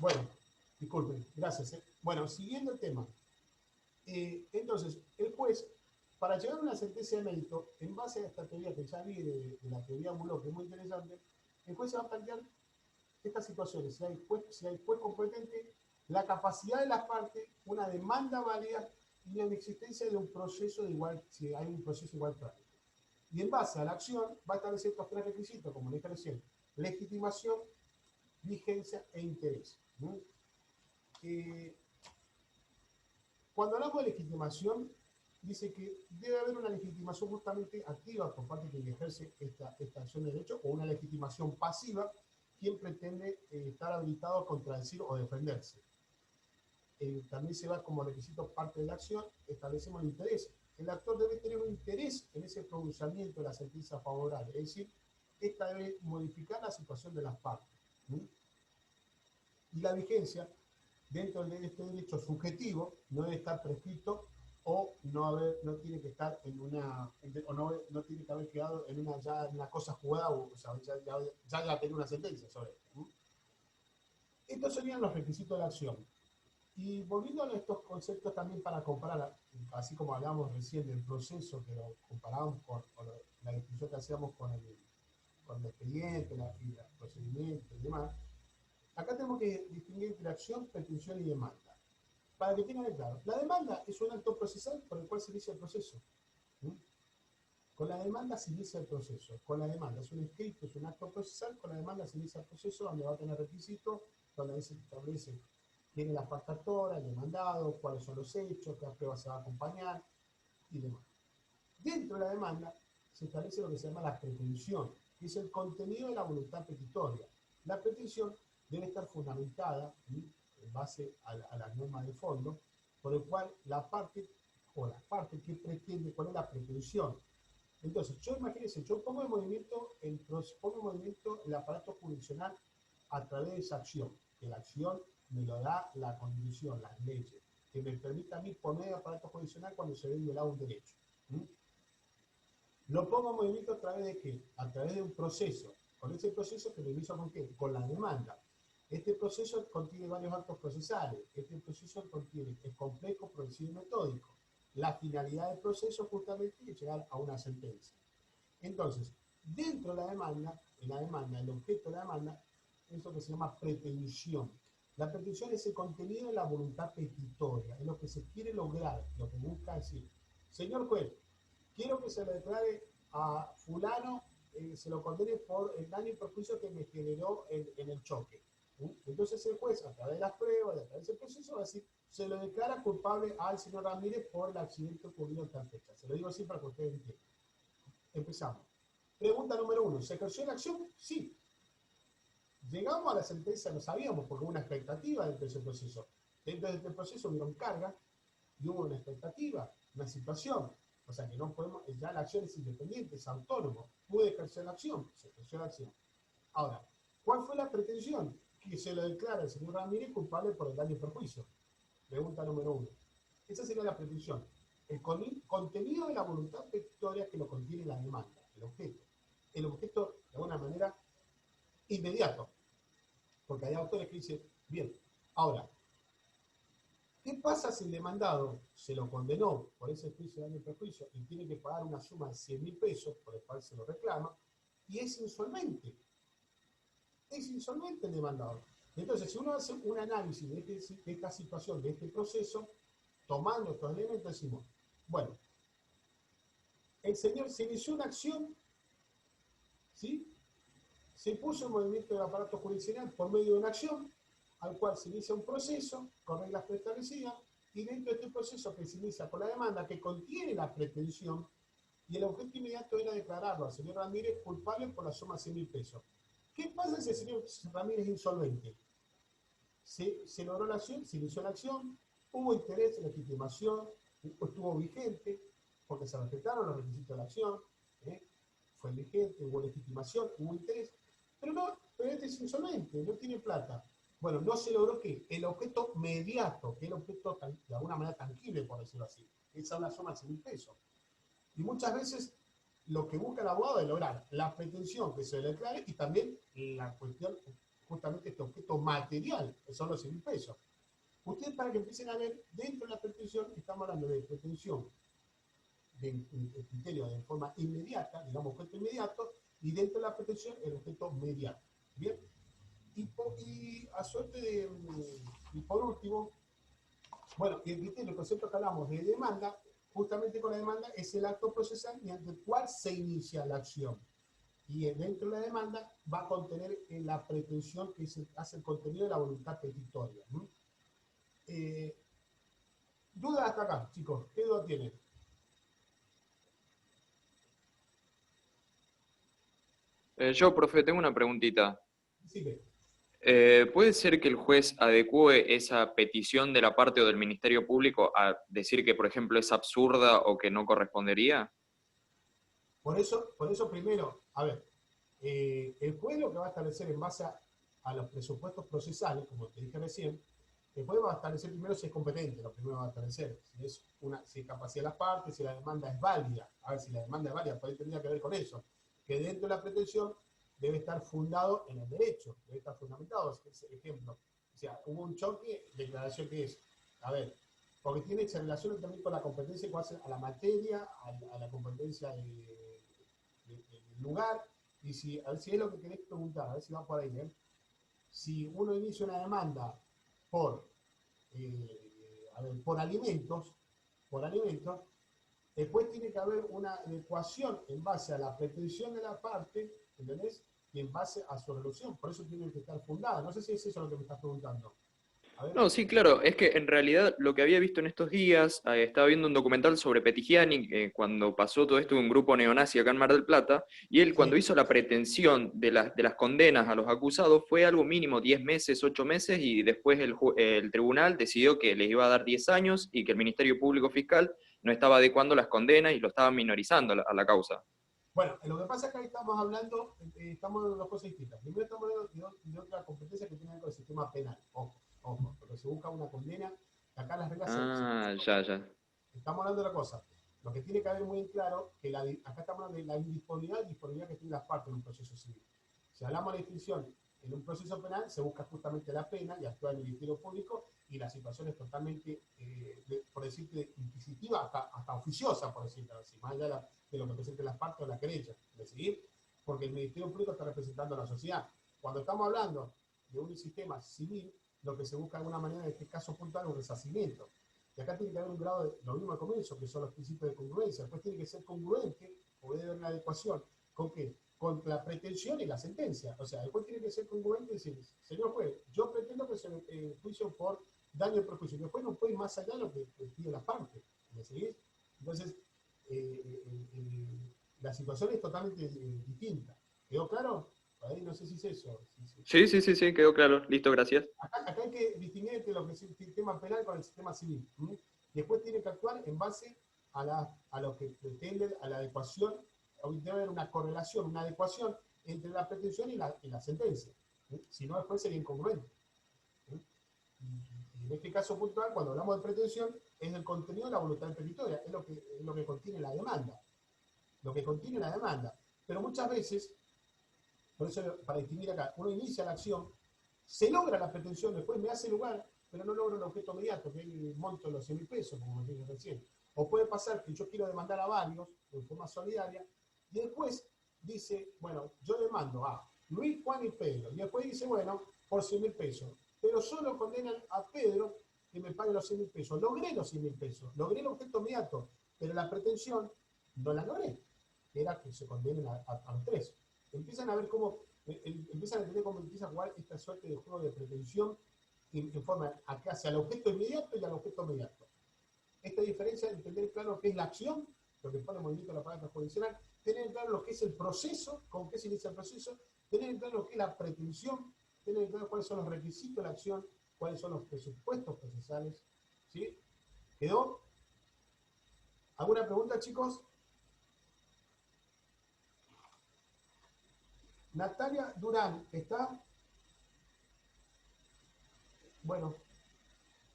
Bueno, disculpen, gracias. Bueno, siguiendo el tema. Entonces, el juez, para llegar a una sentencia de mérito, en base a esta teoría que ya vi de la teoría Bullock, que es muy interesante, el juez se va a plantear estas situaciones, si hay juez competente, la capacidad de las partes, una demanda válida y la inexistencia de un proceso de igual, si hay un proceso igual trámite. Y en base a la acción va a establecer estos tres requisitos, como le dije recién: legitimación, vigencia e interés. Cuando hablamos de legitimación, dice que debe haber una legitimación justamente activa por parte de quien ejerce esta acción de derecho, o una legitimación pasiva, quien pretende estar habilitado a contradecir o defenderse. También se va como requisito parte de la acción, establecemos el interés. El actor debe tener un interés en ese pronunciamiento de la sentencia favorable, es decir, esta debe modificar la situación de las partes. Y la vigencia, dentro de este derecho subjetivo, no debe estar prescrito o no tiene que estar en una, o no tiene que haber quedado en una cosa jugada, o sea, ya tener una sentencia sobre esto. Estos serían los requisitos de la acción. Y volviendo a estos conceptos también para comparar, así como hablábamos recién del proceso, que lo comparábamos con la discusión que hacíamos con el expediente, el procedimiento y demás, acá tenemos que distinguir entre acción, pretensión y demanda. Para que tengan claro, la demanda es un acto procesal por el cual se inicia el proceso. Con la demanda se inicia el proceso. Con la demanda es un escrito, es un acto procesal. Con la demanda se inicia el proceso, donde va a tener requisitos, donde se establece quién es la parte actora, el demandado, cuáles son los hechos, qué pruebas se va a acompañar y demás. Dentro de la demanda se establece lo que se llama la pretensión, que es el contenido de la voluntad petitoria. La pretensión debe estar fundamentada en base a la norma de fondo, por el cual la parte o las partes que pretende, cuál es la pretensión. Entonces, imagínense, yo pongo en movimiento el aparato jurisdiccional a través de esa acción, que la acción me lo da la Constitución, las leyes, que me permite a mí poner el aparato jurisdiccional cuando se ve violado un derecho. Lo pongo en movimiento a través de qué? A través de un proceso. Con ese proceso que lo inicio con qué? Con la demanda. Este proceso contiene varios actos procesales. Este proceso es complejo, progresivo y metódico. La finalidad del proceso justamente es llegar a una sentencia. Entonces, dentro de la demanda, el objeto de la demanda es lo que se llama pretensión. La pretensión es el contenido de la voluntad petitoria, es lo que se quiere lograr, lo que busca decir: señor juez, quiero que se le declare a fulano, se lo condene por el daño y perjuicio que me generó en el choque. Entonces el juez, a través de las pruebas, a través del proceso, va a decir: se lo declara culpable al señor Ramírez por el accidente ocurrido en tal fecha. Se lo digo así para que ustedes entiendan. Empezamos. Pregunta número 1. ¿Se ejerció la acción? Sí. Llegamos a la sentencia, lo sabíamos, porque hubo una expectativa dentro de ese proceso. Dentro de este proceso hubieron cargas y hubo una expectativa, una situación. O sea que no podemos, ya la acción es independiente, es autónomo. Pude ejercer la acción, se ejerció la acción. Ahora, ¿cuál fue la pretensión? Que se lo declara el señor Ramírez culpable por el daño y perjuicio. Pregunta número 1. Esa sería la pretensión. El contenido de la voluntad petitoria que lo contiene la demanda, el objeto. El objeto, de alguna manera, inmediato. Porque hay autores que dicen: bien, ahora, ¿qué pasa si el demandado se lo condenó por ese juicio de daño y perjuicio y tiene que pagar una suma de 100.000 pesos por el cual se lo reclama y es insolvente? Es insolvente el demandado. Entonces, si uno hace un análisis de esta situación, de este proceso, tomando estos elementos, decimos: bueno, el señor se inició una acción, ¿sí? Se puso en movimiento del aparato judicial por medio de una acción, al cual se inicia un proceso con reglas preestablecidas, y dentro de este proceso que se inicia con la demanda que contiene la pretensión, y el objeto inmediato era declararlo al señor Ramírez culpable por la suma de 100.000 pesos. ¿Qué pasa si el señor Ramírez es insolvente? Se logró la acción, se inició la acción, hubo interés en legitimación, estuvo vigente, porque se respetaron los requisitos de la acción, fue vigente, hubo legitimación, hubo interés, pero este es insolvente, no tiene plata. Bueno, no se logró ¿qué? El objeto mediato, que es el objeto de alguna manera tangible, por decirlo así. Esa es una suma de 100.000 pesos. Y muchas veces lo que busca el abogado es lograr la pretensión que se le declare y también la cuestión justamente este objeto material, que son los 100.000 pesos. Ustedes, para que empiecen a ver, dentro de la pretensión, estamos hablando de pretensión de criterio de forma inmediata, digamos objeto inmediato, y dentro de la pretensión el objeto mediato. ¿Bien? Y a suerte de, y por último, bueno, el concepto que hablamos de demanda, justamente con la demanda es el acto procesal mediante el cual se inicia la acción. Y dentro de la demanda va a contener la pretensión que hace el contenido de la voluntad petitoria. ¿Dudas hasta acá, chicos? ¿Qué duda tienen? Yo, profe, tengo una preguntita. Sí, ¿Puede ser que el juez adecue esa petición de la parte o del Ministerio Público a decir que, por ejemplo, es absurda o que no correspondería? por eso primero, a ver, el juez lo que va a establecer en base a los presupuestos procesales, como te dije recién, el juez va a establecer primero si es competente, lo primero va a establecer, si es capacidad de las partes, si la demanda es válida. A ver, si la demanda es válida, por ahí tendría que ver con eso, que dentro de la pretensión debe estar fundado en el derecho, debe estar fundamentado. Ejemplo, o sea, hubo un choque, declaración que es, a ver, porque tiene esa relación también con la competencia que hace a la materia, a la competencia del lugar, y si, a ver si es lo que querés preguntar, a ver si va por ahí, ¿eh? Si uno inicia una demanda por, por alimentos, después tiene que haber una adecuación en base a la pretensión de la parte, ¿entendés? Y en base a su resolución. Por eso tiene que estar fundada. No sé si es eso lo que me estás preguntando. A ver. No, sí, claro, es que en realidad lo que había visto en estos días, estaba viendo un documental sobre Petigiani, cuando pasó todo esto de un grupo neonazi acá en Mar del Plata, y él cuando Sí. hizo la pretensión de las condenas a los acusados fue algo mínimo, 10 meses, 8 meses, y después el tribunal decidió que les iba a dar 10 años y que el Ministerio Público Fiscal no estaba adecuando las condenas y lo estaba minorizando a la causa. Bueno, lo que pasa es que ahí estamos hablando de dos cosas distintas. Primero estamos hablando de otra competencia que tiene que ver con el sistema penal. Ojo, porque se busca una condena, acá las reglas Ah, ya, ya. estamos hablando de otra cosa. Lo que tiene que haber muy en claro, que acá estamos hablando de la indisponibilidad y disponibilidad que tienen las partes en un proceso civil. Si hablamos de distinción en un proceso penal, se busca justamente la pena y actúa el Ministerio Público, y la situación es totalmente, por decirte, inquisitiva, hasta oficiosa, por decirte así, más allá de lo que presenten las partes o la querella, decidir, porque el Ministerio Público está representando a la sociedad. Cuando estamos hablando de un sistema civil, lo que se busca de alguna manera, en este caso puntual, es un resarcimiento. Y acá tiene que haber un grado de, lo mismo al comienzo, que son los principios de congruencia. Después tiene que ser congruente, o debe haber una adecuación. ¿Con qué? Con la pretensión y la sentencia. O sea, después tiene que ser congruente y decir, señor juez, yo pretendo que se juicio por daño y perjuicio. Después no puede ir más allá de lo que pide la parte. ¿Me seguís? Entonces, la situación es totalmente distinta. ¿Quedó claro? Ahí no sé si es eso. Sí, sí, sí, sí, quedó claro. Listo, gracias. Acá hay que distinguir entre lo que es el sistema penal con el sistema civil. Después tiene que actuar en base a lo que pretende, a la adecuación. Debe haber una correlación, una adecuación entre la pretensión y la sentencia. Si no, después sería incongruente. Y en este caso puntual, cuando hablamos de pretensión, es el contenido de la voluntad petitoria, es lo que contiene la demanda. Lo que contiene la demanda. Pero muchas veces, por eso para distinguir acá, uno inicia la acción, se logra la pretensión, después me hace lugar, pero no logra un objeto inmediato, que es el monto de los 100.000 pesos, como me dije recién. O puede pasar que yo quiero demandar a varios en forma solidaria, y después dice, bueno, yo demando a Luis, Juan y Pedro, y después dice, bueno, por 100.000 pesos, pero solo condenan a Pedro que me pague los 100.000 pesos. Logré los 100.000 pesos, logré el objeto inmediato, pero la pretensión no la logré, que era que se condenen a los tres. Empiezan a ver cómo, empiezan a entender cómo empieza a jugar esta suerte de juego de pretensión en forma hacia el objeto inmediato y al objeto inmediato. Esta diferencia de entender claro qué es la acción, lo que pone en movimiento la palabra jurisdiccional, tener claro lo que es el proceso, con qué se inicia el proceso, tener claro lo que es la pretensión, tener claro cuáles son los requisitos de la acción, cuáles son los presupuestos procesales. ¿Sí? ¿Quedó? ¿Alguna pregunta, chicos? Natalia Durán, ¿está? Bueno,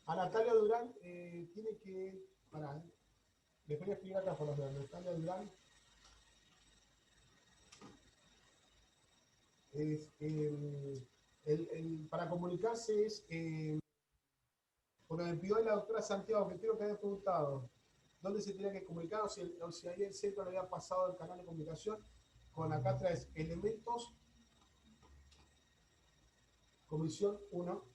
a Natalia Durán tiene que... Pará, les voy a escribir acá por los de Natalia Durán. Es Para comunicarse es, porque me pidió la doctora Santiago, que creo que había preguntado dónde se tenía que comunicar, o si ahí el centro le había pasado el canal de comunicación, con acá traes elementos, comisión 1.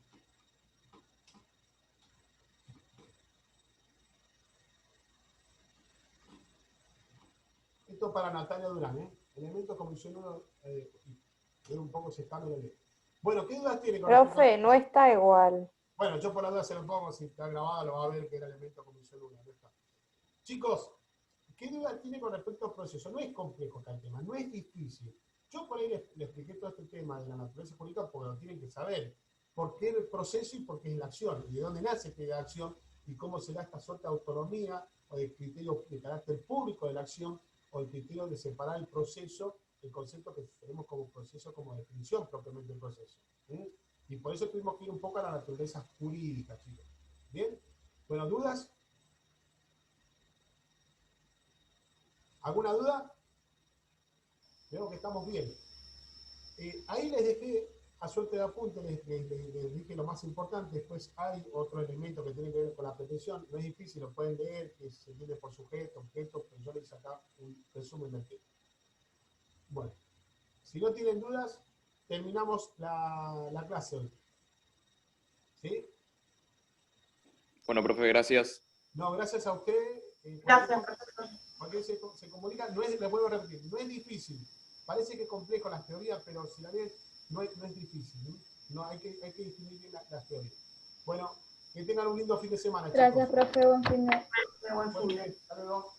Esto para Natalia Durán, elementos, comisión 1, ver un poco si está, no lo leo. Bueno, ¿qué dudas tiene con respecto Profe, no está igual. Bueno, yo por la duda se lo pongo, si está grabado lo va a ver que era elemento comisión 1. No está. Chicos, ¿qué duda tiene con respecto al proceso? No es complejo acá el tema, no es difícil. Yo por ahí le expliqué todo este tema de la naturaleza jurídica porque lo tienen que saber. ¿Por qué el proceso y por qué es la acción? Y de dónde nace la acción y cómo se da esta suerte de autonomía o de criterio de carácter público de la acción o el criterio de separar el proceso, el concepto que tenemos como proceso, como definición propiamente del proceso. Y por eso tuvimos que ir un poco a la naturaleza jurídica, chicos. ¿Bien? Bueno, ¿dudas? ¿Alguna duda? Veo que estamos bien. Ahí les dejé, a suerte de apunte, les dije lo más importante. Después hay otro elemento que tiene que ver con la pretensión. No es difícil, lo pueden leer, que se entiende por sujeto, objeto, pero yo les hice acá un resumen del tema. Bueno, si no tienen dudas, terminamos la clase hoy. ¿Sí? Bueno, profe, gracias. No, gracias a usted. Gracias. Porque se comunica, les vuelvo a repetir, no es difícil. Parece que es complejo las teorías, pero si la ven, no es difícil. No, hay que distinguir bien las teorías. Bueno, que tengan un lindo fin de semana, Gracias, chicos. profe, buen fin de... Buen fin de. Hasta luego.